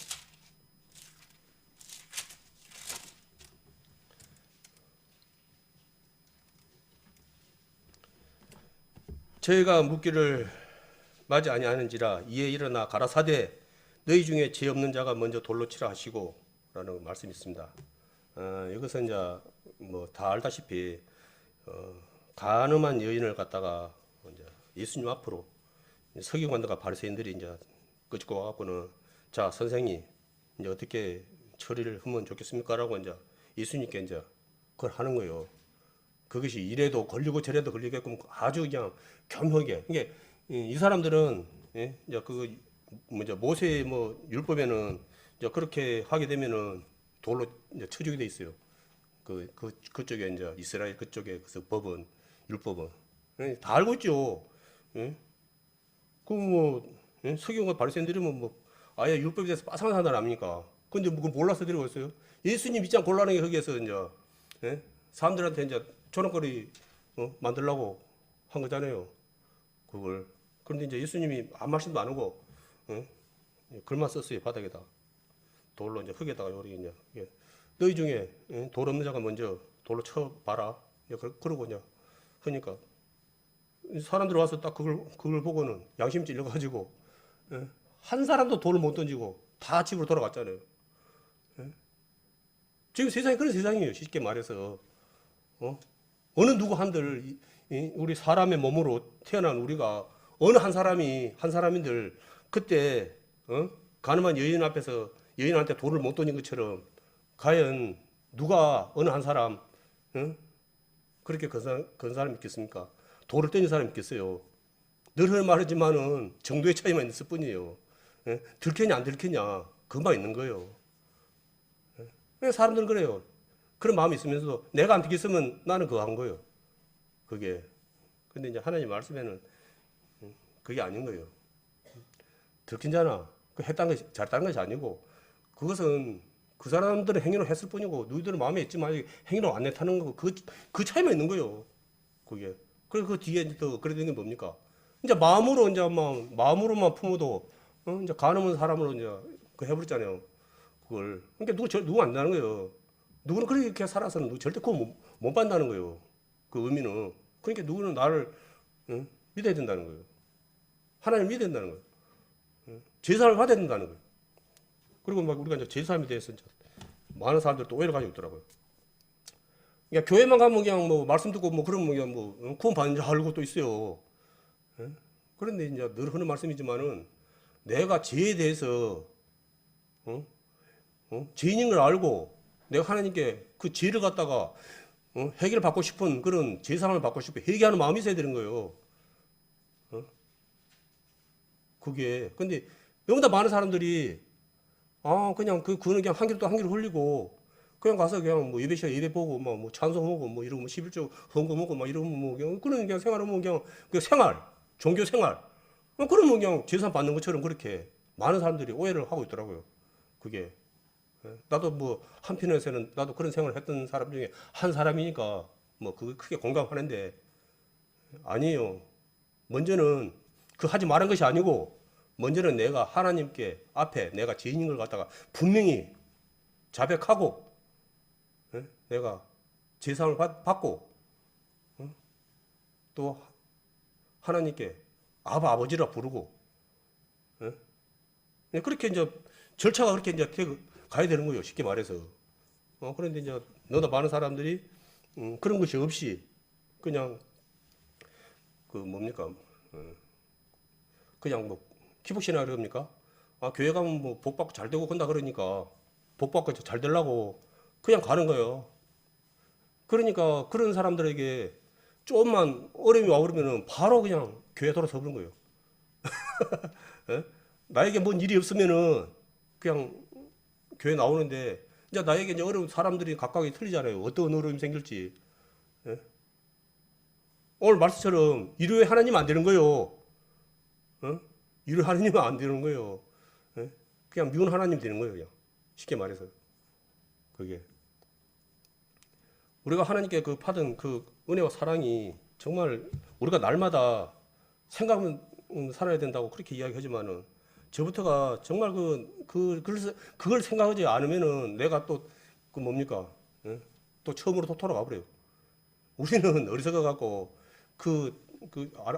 저희가 묻기를 맞이 아니하는지라 이에 일어나 가라사대 너희 중에 죄 없는 자가 먼저 돌로 치라 하시고 라는 말씀이 있습니다. 이것은 이제 뭐 다 알다시피 가늠한 여인을 갖다가 이제 예수님 앞으로 서기관들과 바리새인들이 이제 끄집고 와갖고는 자 선생님 이제 어떻게 처리를 하면 좋겠습니까라고 이제 예수님께 이제 그걸 하는 거예요. 그것이 이래도 걸리고 저래도 걸리게끔 아주 그냥 겸허하게. 이게 이 사람들은 이제 그 뭐죠 모세 뭐 율법에는 이제 그렇게 하게 되면은 돌로 이제 쳐주게 돼 있어요. 그쪽에 이제 이스라엘 그쪽에 그 법은 율법은 다 알고 있죠. 그뭐 서기관과 바리새인들이면 뭐 아예 율법에 대해서 빠삭한 사람 아닙니까? 근데 뭐 몰라서 데리고 있어요. 예수님 입장 곤란하게 거기에서 이제 사람들한테 이제 조롱거리 만들려고 한 거잖아요. 그걸. 그런데 이제 예수님이 아무 말씀도 안 하고 글만 썼어요 바닥에다. 돌로 이제 흙에다가 요리 이제 너희 중에 돌 없는 자가 먼저 돌로 쳐봐라. 그러고 이제 하니까 사람들 와서 딱 그걸 보고는 양심 찔려가지고 한 사람도 돌을 못 던지고 다 집으로 돌아갔잖아요. 지금 세상이 그런 세상이에요. 쉽게 말해서 어느 누구 한들 우리 사람의 몸으로 태어난 우리가 어느 한 사람인들 그때 가늠한 여인 앞에서 여인한테 돌을 못 던진 것처럼 과연 누가 어느 한 사람 그렇게 건 사람 있겠습니까? 돌을 던진 사람 있겠어요? 늘 말하지만은 정도의 차이만 있을 뿐이에요. 들켰냐 안 들켰냐 그만 있는 거예요. 사람들은 그래요. 그런 마음이 있으면서도 내가 안 들켰으면 나는 그거 한 거예요. 그게. 근데 이제 하나님 말씀에는 그게 아닌 거예요. 들킨 자나 그 했다는 것이 잘했다는 것이 아니고 그것은 그 사람들의 행위로 했을 뿐이고 너희들은 마음에 있지만 행위로 안 했다는 거고 그 차이만 있는 거예요. 그게. 그리고 그 뒤에 또 그래 되는 게 뭡니까? 이제 마음으로만 품어도 이제 가늠한 사람으로 이제 그 해버렸잖아요. 그걸. 그러니까 누구 안 나는 거예요. 누구는 그렇게 살아서는 절대 그거 못 받는다는 거예요. 그 의미는. 그러니까 누구는 나를 믿어야 된다는 거예요. 하나님 믿어야 된다는 거예요. 제사를 받아야 된다는 거예요. 그리고 막 우리가 이제 제사함에 대해서 이제 많은 사람들이 또 오해를 가지고 있더라고요. 그러니까 교회만 가면 그냥 뭐 말씀 듣고 뭐 그러면 그냥 뭐 구원 받는 줄 알고 또 있어요. 그런데 이제 늘 하는 말씀이지만은 내가 죄에 대해서 죄인인 걸 알고 내가 하나님께 그 죄를 갖다가 해결을 받고 싶은 그런 제사함을 받고 싶어 회개하는 마음이 있어야 되는 거예요. 그게. 근데 너무나 많은 사람들이 그냥 그거는 그냥 한 길도 한 길을 흘리고 그냥 가서 그냥 뭐 예배 시간 예배 보고 뭐 찬송하고 뭐 이러고 뭐 11조 헌금하고 막 이러면 뭐 그냥 그냥 생활하면 그냥 생활 종교 생활 그러면 그냥 제사 받는 것처럼 그렇게 많은 사람들이 오해를 하고 있더라고요. 그게. 나도 뭐 한편에서는 나도 그런 생활을 했던 사람 중에 한 사람이니까 뭐 그거 크게 공감하는데 아니에요. 먼저는 그 하지 말한 것이 아니고 먼저는 내가 하나님께 앞에 내가 죄인인 걸 갖다가 분명히 자백하고 내가 제사함을 받고 또 하나님께 아버지라 부르고 그렇게 이제 절차가 그렇게 이제 가야 되는 거예요. 쉽게 말해서. 그런데 이제 너나 많은 사람들이 그런 것이 없이 그냥 그 뭡니까? 그냥 뭐 기복신앙 그럽니까? 아, 교회 가면 뭐 복 받고 잘 되고 건다 그러니까 복 받고 잘 되려고 그냥 가는 거예요. 그러니까 그런 사람들에게 조금만 어려움이 와버리면은 바로 그냥 교회 돌아서 버는 거예요. 예? 나에게 뭔 일이 없으면은 그냥 교회 나오는데 이제 나에게 이제 어려운 사람들이 각각이 틀리잖아요. 어떤 어려움이 생길지. 예? 오늘 말씀처럼 일요일 하나님 안 되는 거예요. 일요일 하나님은 안 되는 거예요. 예? 그냥 미운 하나님 되는 거예요. 그냥 쉽게 말해서 그게 우리가 하나님께 그 받은 그 은혜와 사랑이 정말 우리가 날마다 생각은 살아야 된다고 그렇게 이야기하지만은 저부터가 정말 그걸 생각하지 않으면은 내가 또 그 뭡니까? 예? 또 처음으로 또 돌아가 버려요. 우리는 어리석어 갖고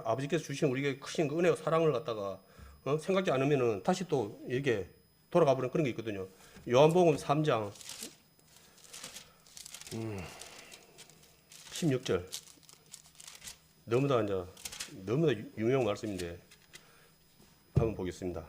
아버지께서 주신 우리에게 크신 그 은혜와 사랑을 갖다가 생각지 않으면은 다시 또 이게 돌아가 버리는 그런 게 있거든요. 요한복음 3장 16절 너무나 유명한 말씀인데 한번 보겠습니다.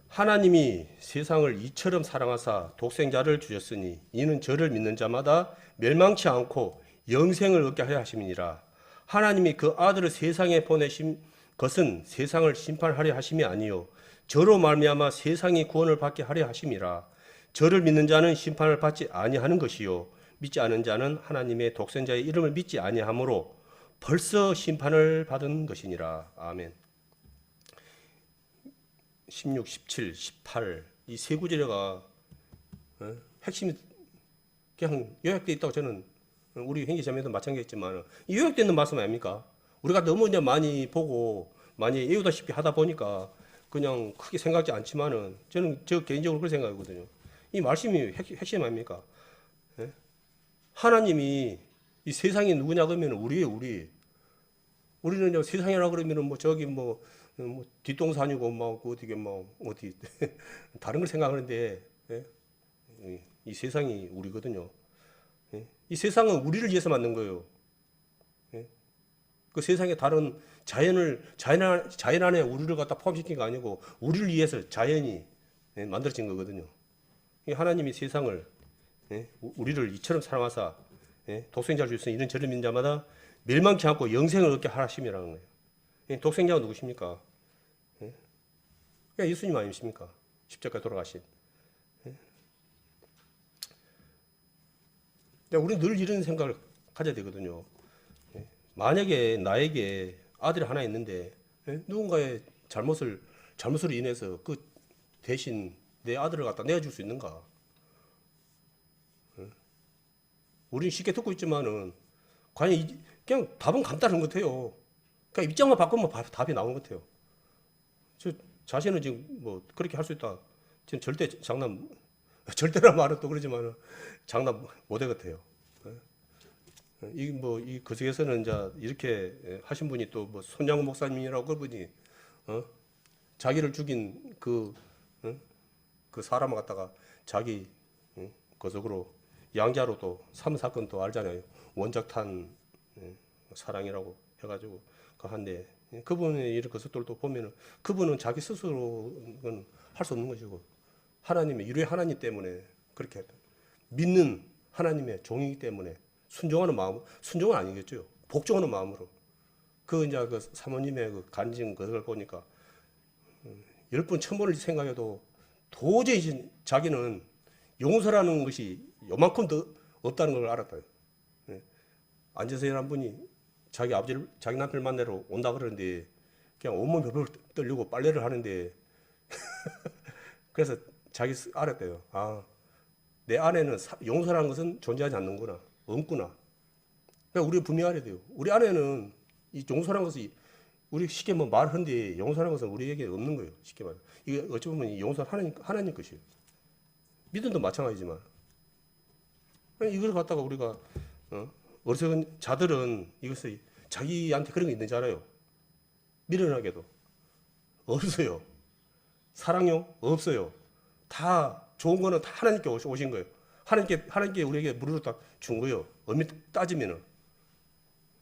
하나님이 세상을 이처럼 사랑하사 독생자를 주셨으니 이는 저를 믿는 자마다 멸망치 않고 영생을 얻게 하려 하심이니라. 하나님이 그 아들을 세상에 보내신 것은 세상을 심판하려 하심이 아니요 저로 말미암아 세상이 구원을 받게 하려 하심이라. 저를 믿는 자는 심판을 받지 아니하는 것이요 믿지 않은 자는 하나님의 독생자의 이름을 믿지 아니하므로 벌써 심판을 받은 것이니라. 아멘. 16, 17, 18 이 세 구절가 핵심이 그냥 요약되어 있다고 저는 우리 형제자매도 마찬가지지만 요약되어 있는 말씀 아닙니까? 우리가 너무 이제 많이 보고 많이 외우다시피 하다 보니까 그냥 크게 생각지 않지만은 저는 저 개인적으로 그렇게 생각하거든요. 이 말씀이 핵심 아닙니까? 예? 하나님이 이 세상이 누구냐 그러면 우리예요, 우리. 우리는 이제 세상이라 그러면은 뭐 저기 뭐 뒷동산이고 뭐 어디게 뭐 어디 다른 걸 생각하는데 예? 이 세상이 우리거든요. 예? 이 세상은 우리를 위해서 만든 거예요. 예? 그 세상에 다른 자연 안에 우리를 갖다 포함시킨 거 아니고 우리를 위해서 자연이 만들어진 거거든요. 하나님이 세상을 우리를 이처럼 사랑하사 독생자를 주셨으니 이는 저를 믿는 자마다 멸망치 않고 영생을 얻게 하심이라는 거예요. 독생자가 누구십니까? 예수님 아니십니까? 십자가에 돌아가신. 우리는 늘 이런 생각을 가져야 되거든요. 만약에 나에게 아들이 하나 있는데 누군가의 잘못으로 인해서 그 대신 내 아들을 갖다 내어줄 수 있는가? 우리는 쉽게 듣고 있지만은 과연 그냥 답은 간단한 것 같아요. 그러니까 입장만 바꾸면 답이 나오는 것 같아요. 저 자신은 지금 뭐 그렇게 할 수 있다. 지금 절대란 말은 또 그러지만은 장난 못 해 같아요. 이 거석에서는 이제 이렇게 하신 분이 또 뭐 손양호 목사님이라고 그분이 자기를 죽인 그 사람을 갖다가 자기 거석으로 양자로 또 삼은 사건 또 알잖아요. 원적탄 사랑이라고 해가지고 한데 그분의 이런 거석들도 보면은 그분은 자기 스스로는 할 수 없는 것이고 하나님의 유일의 하나님 때문에 그렇게 믿는 하나님의 종이기 때문에 순종하는 마음, 순종은 아니겠죠. 복종하는 마음으로. 이제 그 사모님의 그 간증 그걸 보니까 10번, 1000번을 생각해도 도저히 자기는 용서라는 것이 요만큼 더 없다는 걸 알았다. 안재선이라는 분이 자기 남편을 만나러 온다 그러는데 그냥 온몸 벌벌 떨리고 빨래를 하는데 그래서 자기 알았대요. 아, 내 안에는 용서라는 것은 존재하지 않는구나. 없구나. 그러니까 우리가 분명히 알아야 돼요. 우리 안에는 이 용서라는 것이 우리 쉽게 뭐 말하는데 용서라는 것은 우리에게 없는 거예요. 쉽게 말해. 이게 어찌 보면 이 용서는 하나님 것이에요. 믿음도 마찬가지지만 이걸 갖다가 우리가 어리석은 자들은 이것을 자기한테 그런 게 있는 줄 알아요. 미련하게도 없어요. 사랑요? 없어요. 다 좋은 거는 다 하나님께 오신 거예요. 하나님께 우리에게 무료로 다 준 거예요. 엄밀히 따지면은.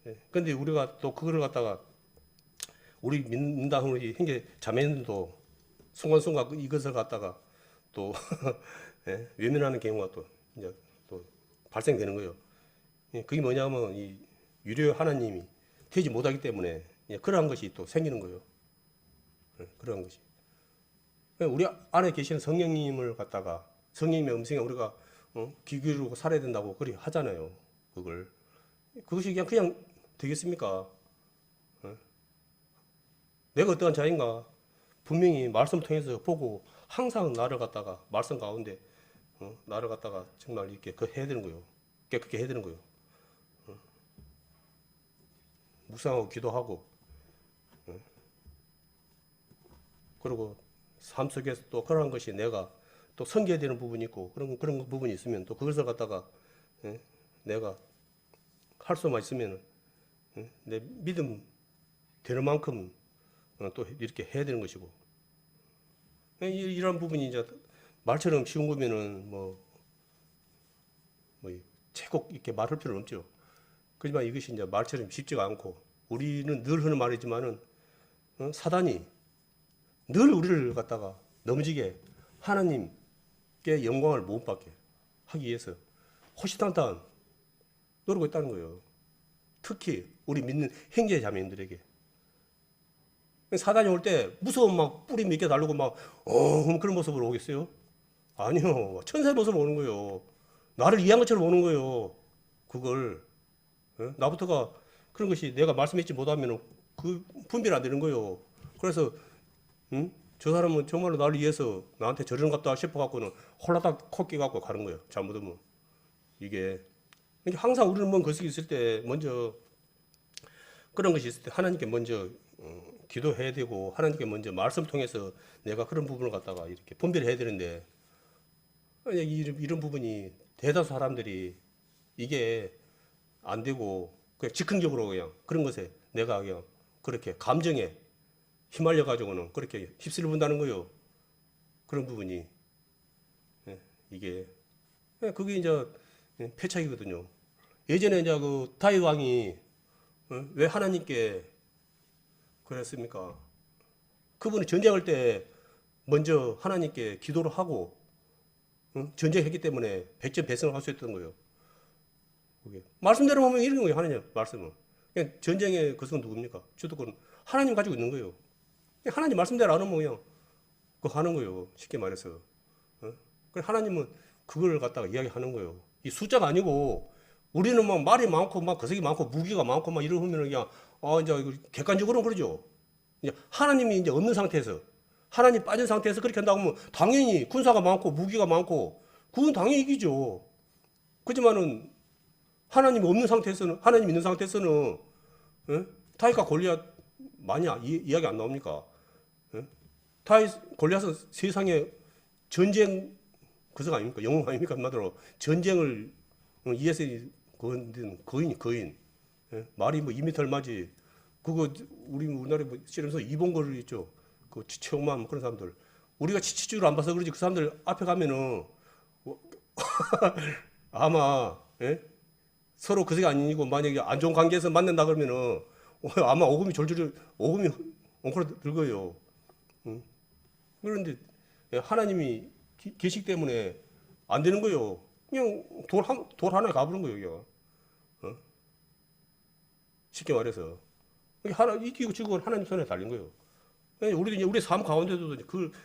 예. 근데 우리가 또 그거를 갖다가 우리 민당 우리 형제 자매님들도 순간순간 이것을 갖다가 또 예, 외면하는 경우가 또 이제 또 발생되는 거예요. 예, 그게 뭐냐면 이 유료 하나님이 되지 못하기 때문에 예, 그러한 것이 또 생기는 거예요. 예, 그러한 것이. 우리 안에 계시는 성령님을 갖다가 성령님의 음성에 우리가 귀 기울이고 살아야 된다고 그리 하잖아요. 그것이 그냥 되겠습니까? 예? 내가 어떠한 자인가? 분명히 말씀 통해서 보고 항상 나를 갖다가 말씀 가운데 나를 갖다가 정말 이렇게 해야 되는 거예요. 깨끗게 해야 되는 거예요. 묵상하고 기도하고 그리고 삶 속에서 또 그런 것이 내가 또 섬겨야 되는 부분이 있고 그런 부분이 있으면 또 그것을 갖다가 내가 할 수만 있으면 내 믿음 되는 만큼 또 이렇게 해야 되는 것이고 이런 부분이 이제 말처럼 쉬운 거면은 뭐 채곡 이렇게 말할 필요는 없죠. 그렇지만 이것이 이제 말처럼 쉽지가 않고 우리는 늘 하는 말이지만은 사단이 늘 우리를 갖다가 넘어지게 하나님께 영광을 못 받게 하기 위해서 호시탄탄 노리고 있다는 거예요. 특히 우리 믿는 형제 자매님들에게 사단이 올 때 무서운 막 뿌리 몇 개 달르고 막 그런 모습으로 오겠어요? 아니요. 천사의 모습으로 오는 거예요. 나를 이해한 것처럼 오는 거예요. 그걸 나부터가 그런 것이 내가 말씀했지 못하면 그 분별 안 되는 거예요. 그래서 저 사람은 정말로 나를 위해서 나한테 저러는 것다 싶어 갖고는 홀라닥 코끼 갖고 가는 거예요. 잘못하면 이게 항상 우리는 뭔 것이 있을 때 먼저 그런 것이 있을 때 하나님께 먼저 기도해야 되고 하나님께 먼저 말씀을 통해서 내가 그런 부분을 갖다가 이렇게 분별해야 되는데 이런 부분이 대다수 사람들이 이게 안 되고 그냥 즉흥적으로 그냥 그런 것에 내가 그냥 그렇게 감정에 휘말려 가지고는 그렇게 휩쓸려 본다는 거예요. 그런 부분이 이게 그게 이제 패착이거든요. 예전에 이제 그 다윗 왕이 왜 하나님께 그랬습니까? 그분이 전쟁할 때 먼저 하나님께 기도를 하고 전쟁했기 때문에 백전백승을 할 수 있었던 거예요. 그게 말씀대로 보면 이런 거예요. 하나님 말씀은 그냥 전쟁의 것은 누굽니까? 주도권 하나님 가지고 있는 거예요. 하나님 말씀대로 안 하면 그냥 그거 하는 거예요. 쉽게 말해서. 하나님은 그걸 갖다가 이야기하는 거예요. 이 숫자가 아니고 우리는 막 말이 많고 막 거석이 많고 무기가 많고 막 이러면 그냥 이제 객관적으로는 그러죠. 이제 하나님이 이제 없는 상태에서 하나님 빠진 상태에서 그렇게 한다고 하면 당연히 군사가 많고 무기가 많고 그건 당연히 이기죠. 그렇지만은 하나님이 없는 상태에서는 하나님 있는 상태에서는 다윗과 골리앗 많이 이야기 안 나옵니까? 다윗 골리앗은 세상에 전쟁 그것 아닙니까? 영웅 아닙니까? 한마디로 전쟁을 이에서 거인 말이 뭐 2m 맞이 그거 우리나라에 뭐 씨름서 이봉걸 있죠. 그 치치용만 그런 사람들 우리가 치치주를 안 봐서 그러지 그 사람들 앞에 가면은 아마 서로 그게 아니고 만약에 안 좋은 관계에서 만난다 그러면은 아마 오금이 엉클어 들 거예요. 그런데 하나님이 계시기 때문에 안 되는 거예요. 그냥 돌 하나에 가버린 거예요. 그냥. 쉽게 말해서 이기고 지고 하나님 손에 달린 거예요. 우리도 이제 우리 삶 가운데도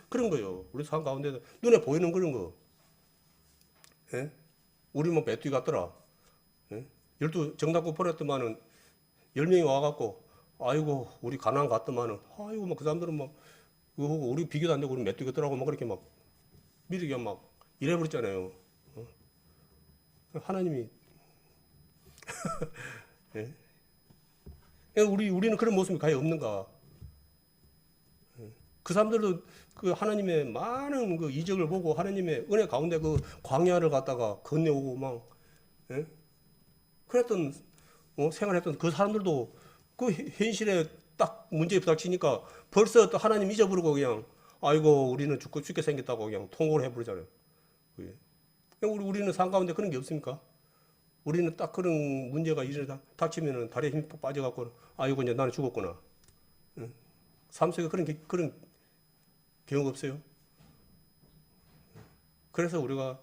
그런 거예요. 우리 삶 가운데도 눈에 보이는 그런 거. 우리 뭐 메뚜기 같더라. 12 정답고 버렸더만은 10명이 와갖고 아이고 우리 가난 갔더만은 아이고 막 그 사람들은 막 우리 비교도 안 되고 우리 메뚜기 같더라고 막 그렇게 막 미리게 막 이래버렸잖아요. 하나님이 우리는 그런 모습이 가히 없는가? 그 사람들도 그 하나님의 많은 그 이적을 보고 하나님의 은혜 가운데 그 광야를 갖다가 건너오고 막 그랬던 생활했던 그 사람들도 그 현실에 딱 문제에 부닥치니까 벌써 또 하나님 잊어버리고 그냥 아이고 우리는 죽고 죽게 생겼다고 그냥 통곡을 해버리잖아요. 그게. 우리는 삶 가운데 그런 게 없습니까? 우리는 딱 그런 문제가 닥치면은 다리에 힘이 푹 빠져갖고, 이거 이제 나는 죽었구나. 삶 속에 그런 경우가 없어요. 그래서 우리가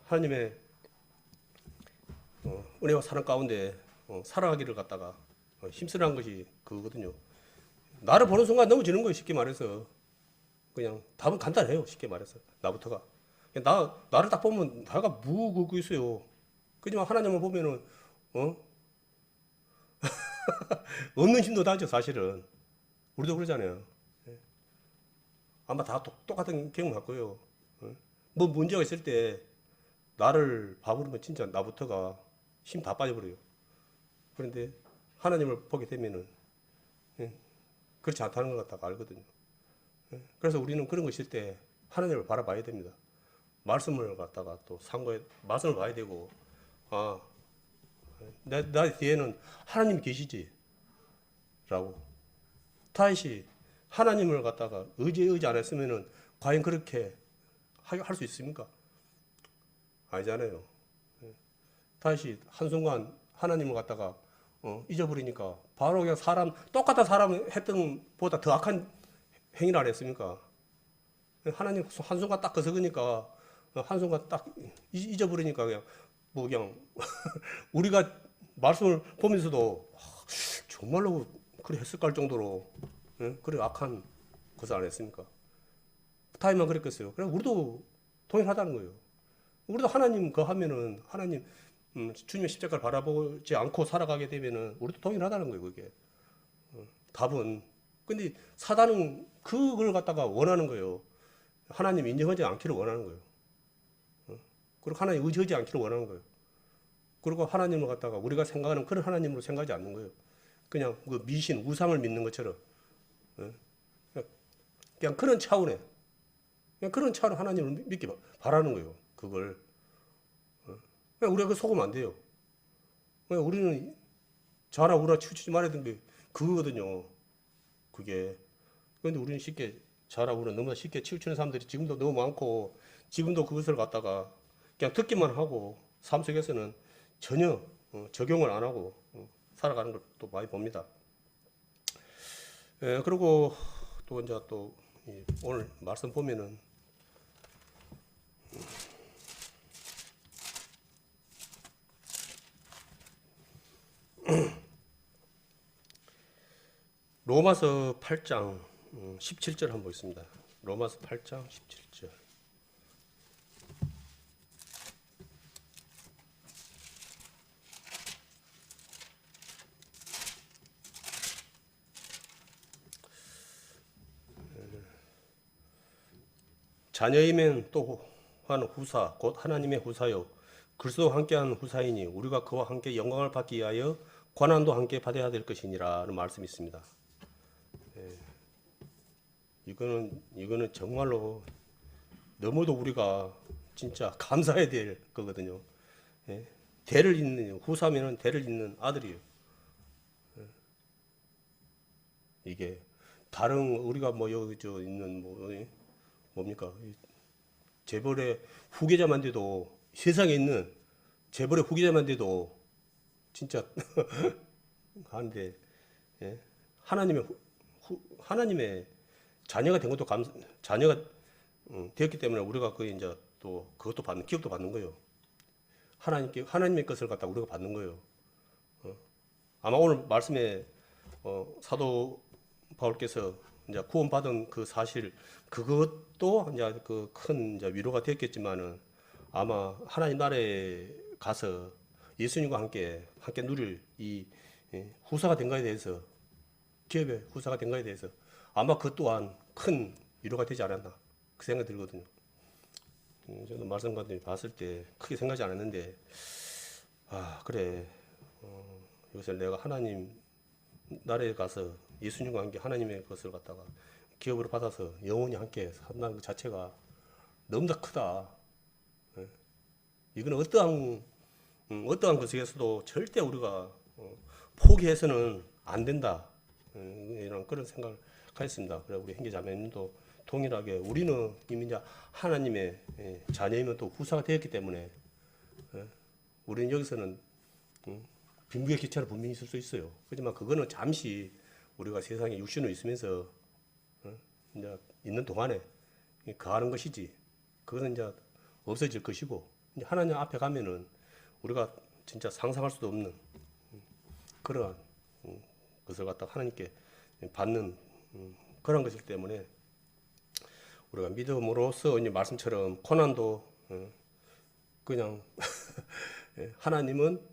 하나님의 은혜와 사랑 가운데 살아가기를 갖다가 힘쓰라는 것이 그거거든요. 나를 보는 순간 넘어지는 거예요. 쉽게 말해서. 그냥 답은 간단해요. 쉽게 말해서. 나부터가. 나를 딱 보면 내가 뭐 긁고 있어요. 그지만 하나님을 보면은 없는 힘도 다죠. 사실은. 우리도 그러잖아요. 아마 다 똑같은 경험 같고요. 뭐 문제가 있을 때 나를 봐버리면 진짜 나부터가 힘 다 빠져버려요. 그런데 하나님을 보게 되면은 그렇지 않다는 걸 갖다가 알거든요. 그래서 우리는 그런 거 있을 때 하나님을 바라봐야 됩니다. 말씀을 갖다가 또 상고에 말씀을 봐야 되고, 나 뒤에는 하나님이 계시지 라고. 다시 하나님을 갖다가 의지 안 했으면은 과연 그렇게 할 수 있습니까? 아니잖아요. 다시 한순간 하나님을 갖다가 잊어버리니까 바로 그냥 똑같은 사람 했던 보다 더 악한 행위를 안 했습니까? 하나님 한순간 딱 거스으니까 한순간 딱 잊어버리니까 그냥 우리가 말씀을 보면서도 정말로 그래 했을까 할 정도로 그래 악한 것을 안 했습니까? 타임만 그랬겠어요. 그래 우리도 동일하다는 거예요. 우리도 하나님 하면은 하나님 주님의 십자가를 바라보지 않고 살아가게 되면은 우리도 동일하다는 거예요. 그게 답은. 근데 사단은 그걸 갖다가 원하는 거예요. 하나님 인정하지 않기를 원하는 거예요. 그리고 하나님 의지하지 않기를 원하는 거예요. 그리고 하나님을 갖다가 우리가 생각하는 그런 하나님으로 생각하지 않는 거예요. 그냥 그 미신, 우상을 믿는 것처럼. 그냥 그런 차원에, 그냥 그런 차원에 하나님을 믿기 바라는 거예요. 그걸. 그냥 우리가 그 속으면 안 돼요. 그냥 우리는 자라 우라 치우치지 말아야 되는 게 그거거든요. 그게. 그런데 우리는 쉽게 자라 우라 너무나 쉽게 치우치는 사람들이 지금도 너무 많고, 지금도 그것을 갖다가 그냥 듣기만 하고 삶 속에서는 전혀 적용을 안 하고 살아가는 걸 또 많이 봅니다. 그리고 또 이제 또 오늘 말씀 보면은 로마서 8장 17절 한번 보겠습니다. 로마서 8장 17절. 자녀이면 또한 후사 곧 하나님의 후사요 그리스도와 함께하는 후사이니 우리가 그와 함께 영광을 받기 위하여 고난도 함께 받아야 될 것이니라는 말씀이 있습니다. 이거는 정말로 너무도 우리가 진짜 감사해야 될 거거든요. 대를 잇는 후사면은 대를 잇는 아들이에요. 이게 다른 우리가 뭐 여기 저 있는 뭡니까 재벌의 후계자만 돼도 세상에 있는 재벌의 후계자만 돼도 진짜 하는데 하나님의 자녀가 된 것도 자녀가 되었기 때문에 우리가 그 이제 또 그것도 기업도 받는 거예요. 하나님의 것을 갖다 우리가 받는 거예요. 아마 오늘 말씀에 사도 바울께서 이제 구원받은 그 사실 그것도 이제 그 큰 이제 위로가 됐겠지만은 아마 하나님 나라에 가서 예수님과 함께 누릴 이 후사가 된 거에 대해서 기업의 후사가 된 거에 대해서 아마 그것 또한 큰 위로가 되지 않았나 그 생각이 들거든요. 저는 말씀 가운데 봤을 때 크게 생각하지 않았는데 그래 이것을 내가 하나님 나라에 가서 예수님과 함께 하나님의 것을 갖다가 기업으로 받아서 영원히 함께 산다는 것 자체가 너무나 크다. 이거는 어떠한 것에서도 절대 우리가 포기해서는 안 된다. 이런 그런 생각을 가졌습니다. 그래 우리 형제자매님도 동일하게 우리는 이미 이제 하나님의 자녀이면 또 후사가 되었기 때문에 우리는 여기서는 빈부의 기차는 분명히 있을 수 있어요. 하지만 그거는 잠시 우리가 세상에 육신으로 있으면서 이제 있는 동안에 거하는 것이지. 그거는 이제 없어질 것이고 이제 하나님 앞에 가면은 우리가 진짜 상상할 수도 없는 그러한 것을 갖다 하나님께 받는 그런 것이기 때문에 우리가 믿음으로써 이제 말씀처럼 고난도 그냥 하나님은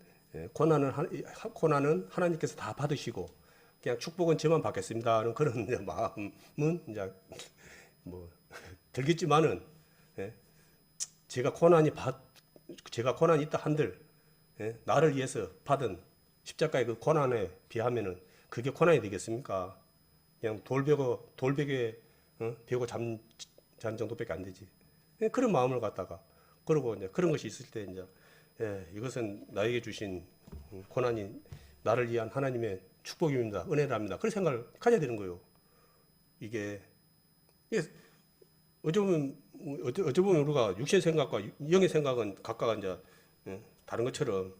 고난은 하나님께서 다 받으시고 그냥 축복은 저만 받겠습니다 하는 그런 이제 마음은 이제 뭐 들겠지만은 제가 고난이 있다 한들 나를 위해서 받은 십자가의 그 고난에 비하면은 그게 고난이 되겠습니까? 그냥 돌벽에 베고 잔 정도밖에 안 되지. 그런 마음을 갖다가 그러고 이제 그런 것이 있을 때 이제 이것은 나에게 주신 고난이 나를 위한 하나님의 축복입니다, 은혜랍니다. 그런 생각을 가져야 되는 거예요. 이게 어찌 보면 우리가 육신의 생각과 영의 생각은 각각 이제 다른 것처럼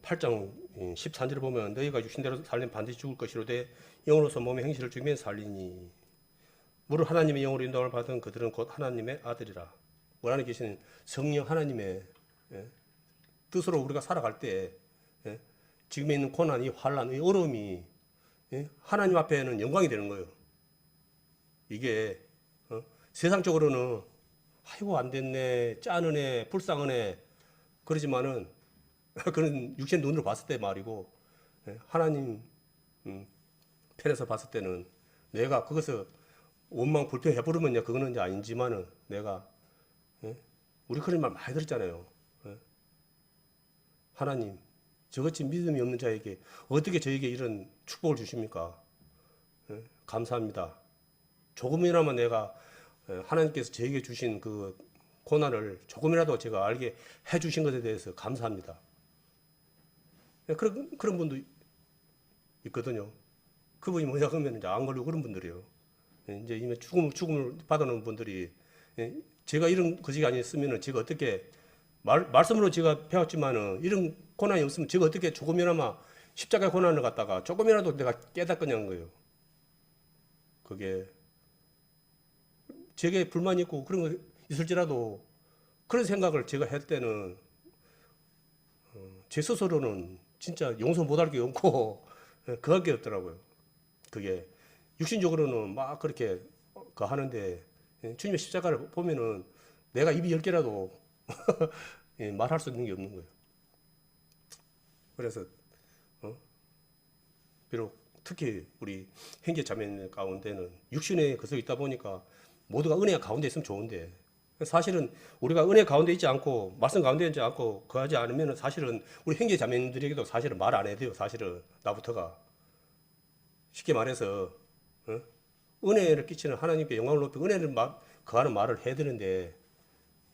8장 13절을 보면 너희가 육신대로 살면 반드시 죽을 것이로되 영으로서 몸의 행실을 죽이면 살리니 무릇 하나님의 영으로 인도함을 받은 그들은 곧 하나님의 아들이라. 우리 안에 계시는 성령 하나님의 뜻으로 우리가 살아갈 때 지금에 있는 고난, 이 환란, 이 어려움이 하나님 앞에는 영광이 되는 거예요. 이게 세상적으로는 아이고 안 됐네, 짠하네, 불쌍하네 그러지만은 그런 육신 눈으로 봤을 때 말이고 하나님 편에서 봤을 때는 내가 그것을 원망 불평해 부르면 그거는 이제 아니지만은 내가 우리 그런 말 많이 들었잖아요. 하나님 저같이 믿음이 없는 자에게 어떻게 저에게 이런 축복을 주십니까? 감사합니다. 조금이나마 내가 하나님께서 저에게 주신 그 고난을 조금이라도 제가 알게 해주신 것에 대해서 감사합니다. 그런 분도 있거든요. 그분이 뭐냐 하면 이제 안 걸리고 그런 분들이에요. 이제 이미 죽음을 받아놓은 분들이 제가 이런 것이 아니었으면 제가 어떻게 말씀으로 제가 배웠지만은 이런 고난이 없으면 제가 어떻게 조금이나마 십자가의 고난을 갖다가 조금이라도 내가 깨닫겠냐는 거예요. 그게 제게 불만이 있고 그런 거 있을지라도 그런 생각을 제가 할 때는 제 스스로는 진짜 용서 못할 게 없고 그할 게 없더라고요. 그게 육신적으로는 막 그렇게 하는데 주님의 십자가를 보면은 내가 입이 10개라도 말할 수 있는 게 없는 거예요. 그래서 비록 특히 우리 형제 자매 가운데는 육신의 것이 있다 보니까 모두가 은혜 가운데 있으면 좋은데 사실은 우리가 은혜 가운데 있지 않고 말씀 가운데 있지 않고 거하지 않으면 사실은 우리 형제 자매님들에게도 사실은 말 안 해도 돼요. 사실은 나부터가 쉽게 말해서 은혜를 끼치는 하나님께 영광을 높이고 은혜를 거하는 말을 해야 되는데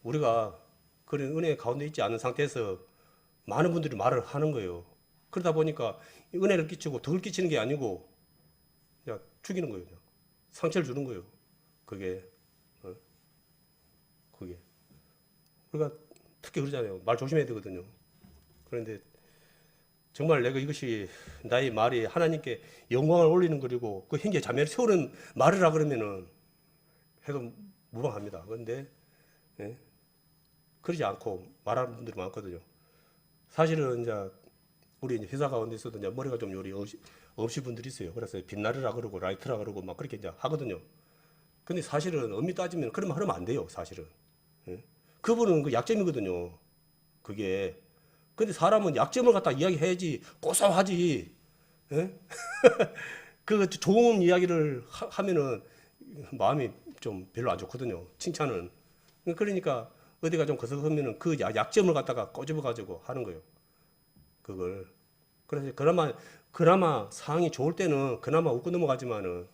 우리가 그런 은혜 가운데 있지 않은 상태에서 많은 분들이 말을 하는 거예요. 그러다 보니까 은혜를 끼치고 덕을 끼치는 게 아니고 그냥 죽이는 거예요. 그냥. 상처를 주는 거예요. 그게 그러니까 특히 그러잖아요. 말 조심해야 되거든요. 그런데 정말 내가 이것이 나의 말이 하나님께 영광을 올리는 거리고 그 형제 자매를 세우는 말이라 그러면은 해도 무방합니다. 그런데 그러지 않고 말하는 분들이 많거든요. 사실은 이제 우리 이제 회사 가운데서도 이제 머리가 좀 요리 없이 분들이 있어요. 그래서 빛나르라 그러고 라이트라 그러고 막 그렇게 이제 하거든요. 근데 사실은 엄밀히 따지면 그런 말 하면 안 돼요. 사실은. 그분은 그 약점이거든요. 그게. 근데 사람은 약점을 갖다 이야기해야지 고소하지. 그 좋은 이야기를 하면은 마음이 좀 별로 안 좋거든요. 칭찬은. 그러니까 어디가 좀 거슬리면은 그 약점을 갖다가 꼬집어 가지고 하는 거예요. 그걸. 그래서 그나마 상황이 좋을 때는 그나마 웃고 넘어가지만은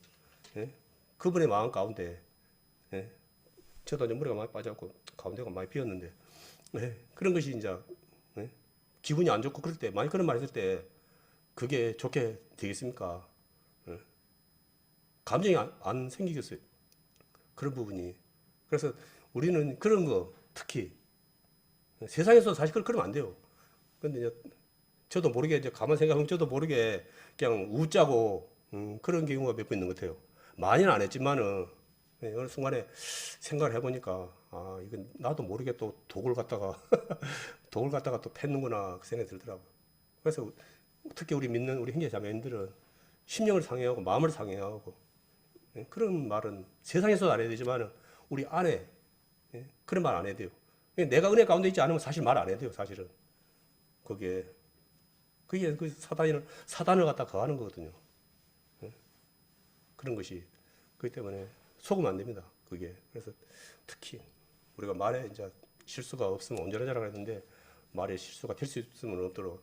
그분의 마음 가운데 저도 이제 머리가 많이 빠졌고 가운데가 많이 비었는데 그런 것이 이제 기분이 안 좋고 그럴 때 많이 그런 말 했을 때 그게 좋게 되겠습니까? 감정이 안 생기겠어요. 그런 부분이. 그래서 우리는 그런 거 특히 세상에서 사실 그러면 안 돼요. 근데 이제 저도 모르게 이제 가만 생각하면 저도 모르게 그냥 웃자고 그런 경우가 몇 번 있는 것 같아요. 많이는 안 했지만은 어느 순간에 생각을 해보니까 아 이건 나도 모르게 또 독을 갖다가 독을 갖다가 또 팼는구나 그 생각이 들더라고요. 그래서 특히 우리 믿는 우리 형제 자매님들은 심령을 상해하고 마음을 상해하고 그런 말은 세상에서도 안 해야 되지만은 우리 안에 그런 말 안 해야 돼요. 내가 은혜 가운데 있지 않으면 사실 말 안 해야 돼요. 사실은 그게 그 사단을 갖다 거하는 거거든요. 그런 것이 그렇기 때문에 속으면 안 됩니다. 그게 그래서 특히 우리가 말에 이제 실수가 없으면 온전하자라고 했는데 말에 실수가 될 수 있으면 없도록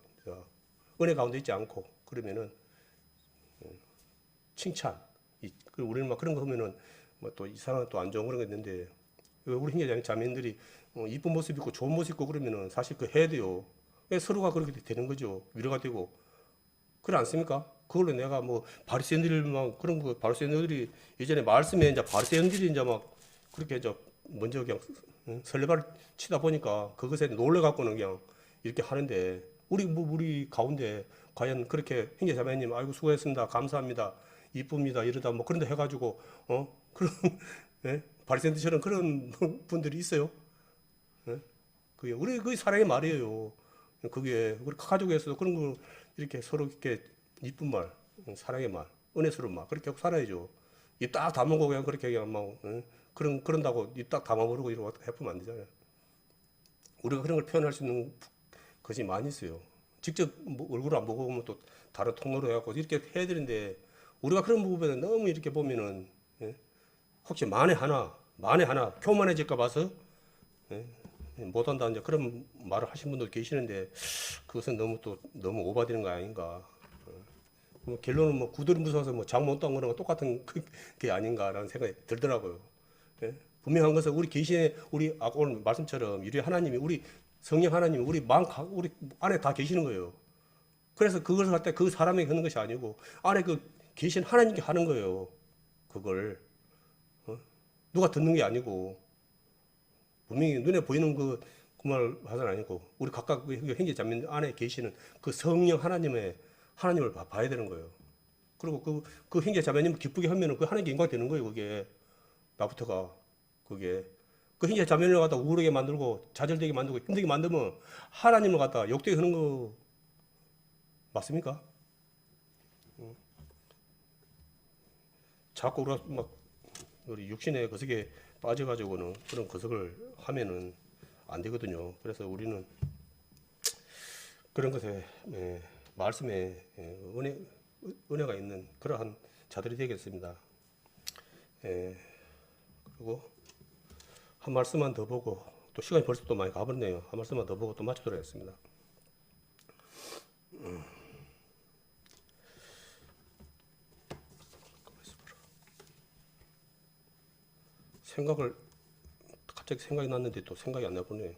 은혜 가운데 있지 않고 그러면은 칭찬 우리는 막 그런 거 하면은 뭐 또 이상한 또 안 좋은 그런 거 있는데 우리 형제 자매님들이 이쁜 모습 있고 좋은 모습 있고 그러면은 사실 그 해야 돼요. 서로가 그렇게 되는 거죠. 위로가 되고 그렇지 않습니까? 그걸로 내가 뭐 바리새인들 막 그런 거 바리새인들이 예전에 말씀에 이제 바리새인들이 이제 막 그렇게 이제 먼저 그냥 설레발 치다 보니까 그것에 놀래 갖고는 그냥 이렇게 하는데 우리 가운데 과연 그렇게 형제 자매님 아이고 수고했습니다 감사합니다 이쁩니다 이러다 뭐 그런데 해가지고 그런 예? 바리새인들처럼 그런 분들이 있어요. 예? 그게 우리 그 사랑의 말이에요. 그게 우리 가족에서도 그런 거 이렇게 서로 이렇게 이쁜 말, 사랑의 말, 은혜스러운 말 그렇게 하고 살아야죠. 입 딱 다물고 그냥 그렇게 그냥 막 그런다고 입 딱 다물고 이러고 해보면 안 되잖아요. 우리가 그런 걸 표현할 수 있는 것이 많이 있어요. 직접 뭐 얼굴 안 보고 보면 또 다른 통로로 해갖고 이렇게 해야 되는데 우리가 그런 부분에 너무 이렇게 보면은 혹시 만에 하나 교만해질까 봐서 못한다 이제 그런 말을 하신 분도 계시는데 그것은 너무 오바되는 거 아닌가. 뭐 결론은 뭐 구들이 무서워서 뭐 장 못 담그는 거 똑같은 게 아닌가라는 생각이 들더라고요. 예? 분명한 것은 우리 계시에 우리 아까 오늘 말씀처럼 유리 하나님이 우리 성령 하나님이 우리 안에 다 계시는 거예요. 그래서 그것을 할 때 그 사람에게 하는 것이 아니고 안에 그 계신 하나님께 하는 거예요. 그걸 누가 듣는 게 아니고 분명히 눈에 보이는 그 말 하는 아니고 우리 각각 그 형제 자매 안에 계시는 그 성령 하나님을 봐야 되는 거예요. 그리고 그 형제 자매님 기쁘게 하면은 그 하나님께 영광이 되는 거예요. 그게 나부터가 그게 그 형제 자매를 갖다 우울하게 만들고 좌절되게 만들고 힘들게 만들면 하나님을 갖다 욕되게 하는 거 맞습니까? 자꾸 우리가 막 우리 육신의 거석에 빠져가지고는 그런 거석을 하면은 안 되거든요. 그래서 우리는 그런 것에 말씀에 은혜가 있는 그러한 자들이 되겠습니다. 그리고 한 말씀만 더 보고 또 시간이 벌써 또 많이 가버렸네요. 한 말씀만 더 보고 또 마치도록 하겠습니다. 갑자기 생각이 났는데 또 생각이 안 나보네요.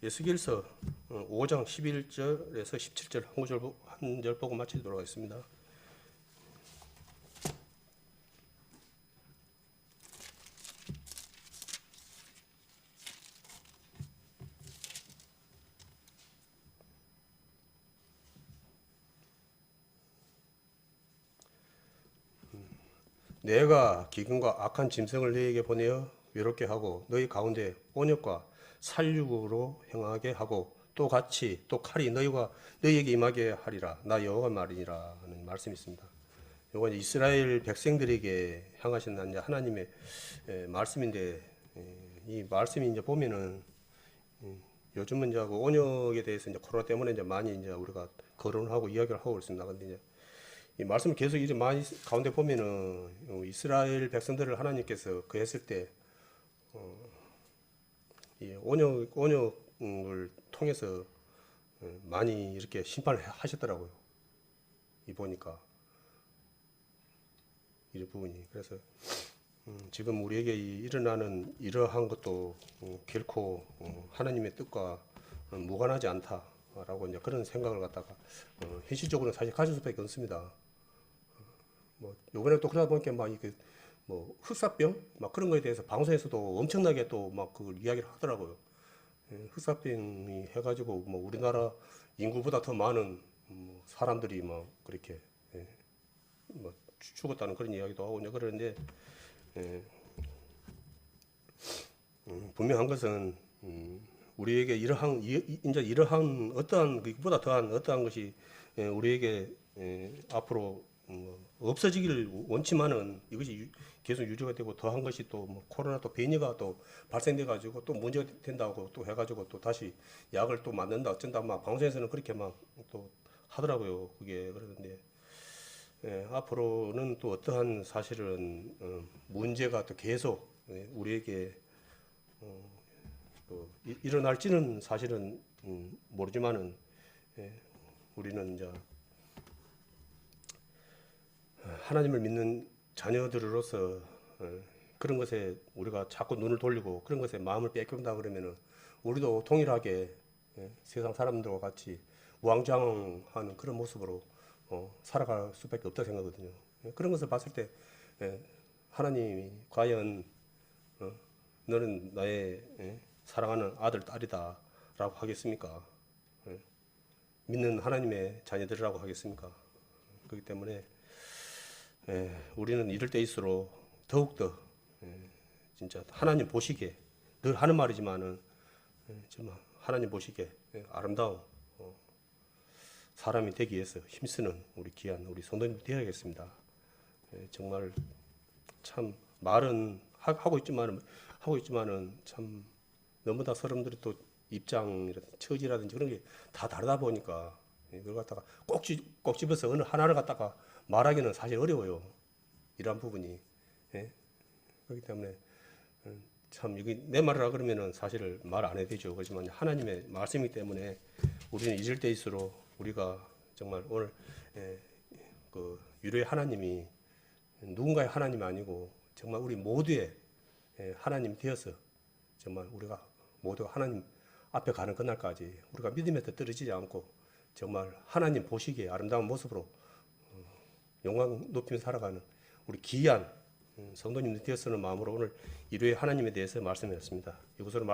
예수길서 5장 11절에서 17절 한 절 보고 마치도록 하겠습니다. 내가 기근과 악한 짐승을 너희에게 보내어 외롭게 하고 너희 가운데 온역과 살육으로 행하게 하고 또 같이 또 칼이 너희에게 임하게 하리라 나 여호와 말이니라 하는 말씀이 있습니다. 이건 이스라엘 백성들에게 향하신 하나님의 말씀인데 이 말씀이 이제 보면은 요즘은 이제 그 온역에 대해서 이제 코로나 때문에 이제 많이 이제 우리가 거론을 하고 이야기를 하고 있습니다. 근데 이제 이 말씀을 계속 이제 많이 가운데 보면은 이스라엘 백성들을 하나님께서 그 했을 때 이 온역을 통해서 많이 이렇게 심판을 하셨더라고요. 이 보니까 이 부분이. 그래서 지금 우리에게 일어나는 이러한 것도 결코 하나님의 뜻과 무관하지 않다라고 이제 그런 생각을 갖다가 현실적으로는 사실 가질 수밖에 없습니다. 뭐 요번에 또 그러다 보니까 막 이게 뭐 흑사병 막 그런 거에 대해서 방송에서도 엄청나게 또 막 그 이야기를 하더라고요. 흑사병이 해가지고 뭐 우리나라 인구보다 더 많은 사람들이 막 그렇게 뭐 죽었다는 그런 이야기도 하고 이제 그러는데 분명한 것은 우리에게 이제 이러한 어떠한 그보다 더한 어떠한 것이 우리에게 앞으로 없어지기를 원치만은 이것이 계속 유지가 되고 더한 것이 또 뭐 코로나 또 변이가 또 발생돼 가지고 또 문제가 된다고 또 해가지고 또 다시 약을 또 만든다 어쩐다 막 방송에서는 그렇게 막 또 하더라고요. 그게 그러는데 앞으로는 또 어떠한 사실은 문제가 또 계속 우리에게 일어날지는 사실은 모르지만은 우리는 이제 하나님을 믿는 자녀들로서 그런 것에 우리가 자꾸 눈을 돌리고 그런 것에 마음을 뺏긴다 그러면은 우리도 동일하게 세상 사람들과 같이 우왕좌왕하는 그런 모습으로 살아갈 수밖에 없다 생각하거든요. 그런 것을 봤을 때 하나님이 과연 너는 나의 사랑하는 아들 딸이다라고 하겠습니까? 믿는 하나님의 자녀들이라고 하겠습니까? 그렇기 때문에 우리는 이럴 때일수록 더욱더 진짜 하나님 보시기에 늘 하는 말이지만은 정말 하나님 보시기에 아름다운 사람이 되기 위해서 힘쓰는 우리 귀한 우리 성도님 되어야겠습니다. 정말 참 말은 하고 있지만은 참 너무나 사람들이 또 입장이라든지 처지라든지 그런 게 다 다르다 보니까 이걸 갖다가 꼭 집어서 어느 하나를 갖다가 말하기는 사실 어려워요. 이러한 부분이. 그렇기 때문에 참 이게 내 말이라 그러면은 사실 말 안 해도 되죠. 그렇지만 하나님의 말씀이기 때문에 우리는 잊을 때일수록 우리가 정말 오늘 그 유료의 하나님이 누군가의 하나님이 아니고 정말 우리 모두의 하나님 되어서 정말 우리가 모두가 하나님 앞에 가는 그날까지 우리가 믿음에서 떨어지지 않고 정말 하나님 보시기에 아름다운 모습으로 영광 높이며 살아가는 우리 귀한 성도님들 되었으는 마음으로 오늘 일요일 하나님에 대해서 말씀드렸습니다. 이것으로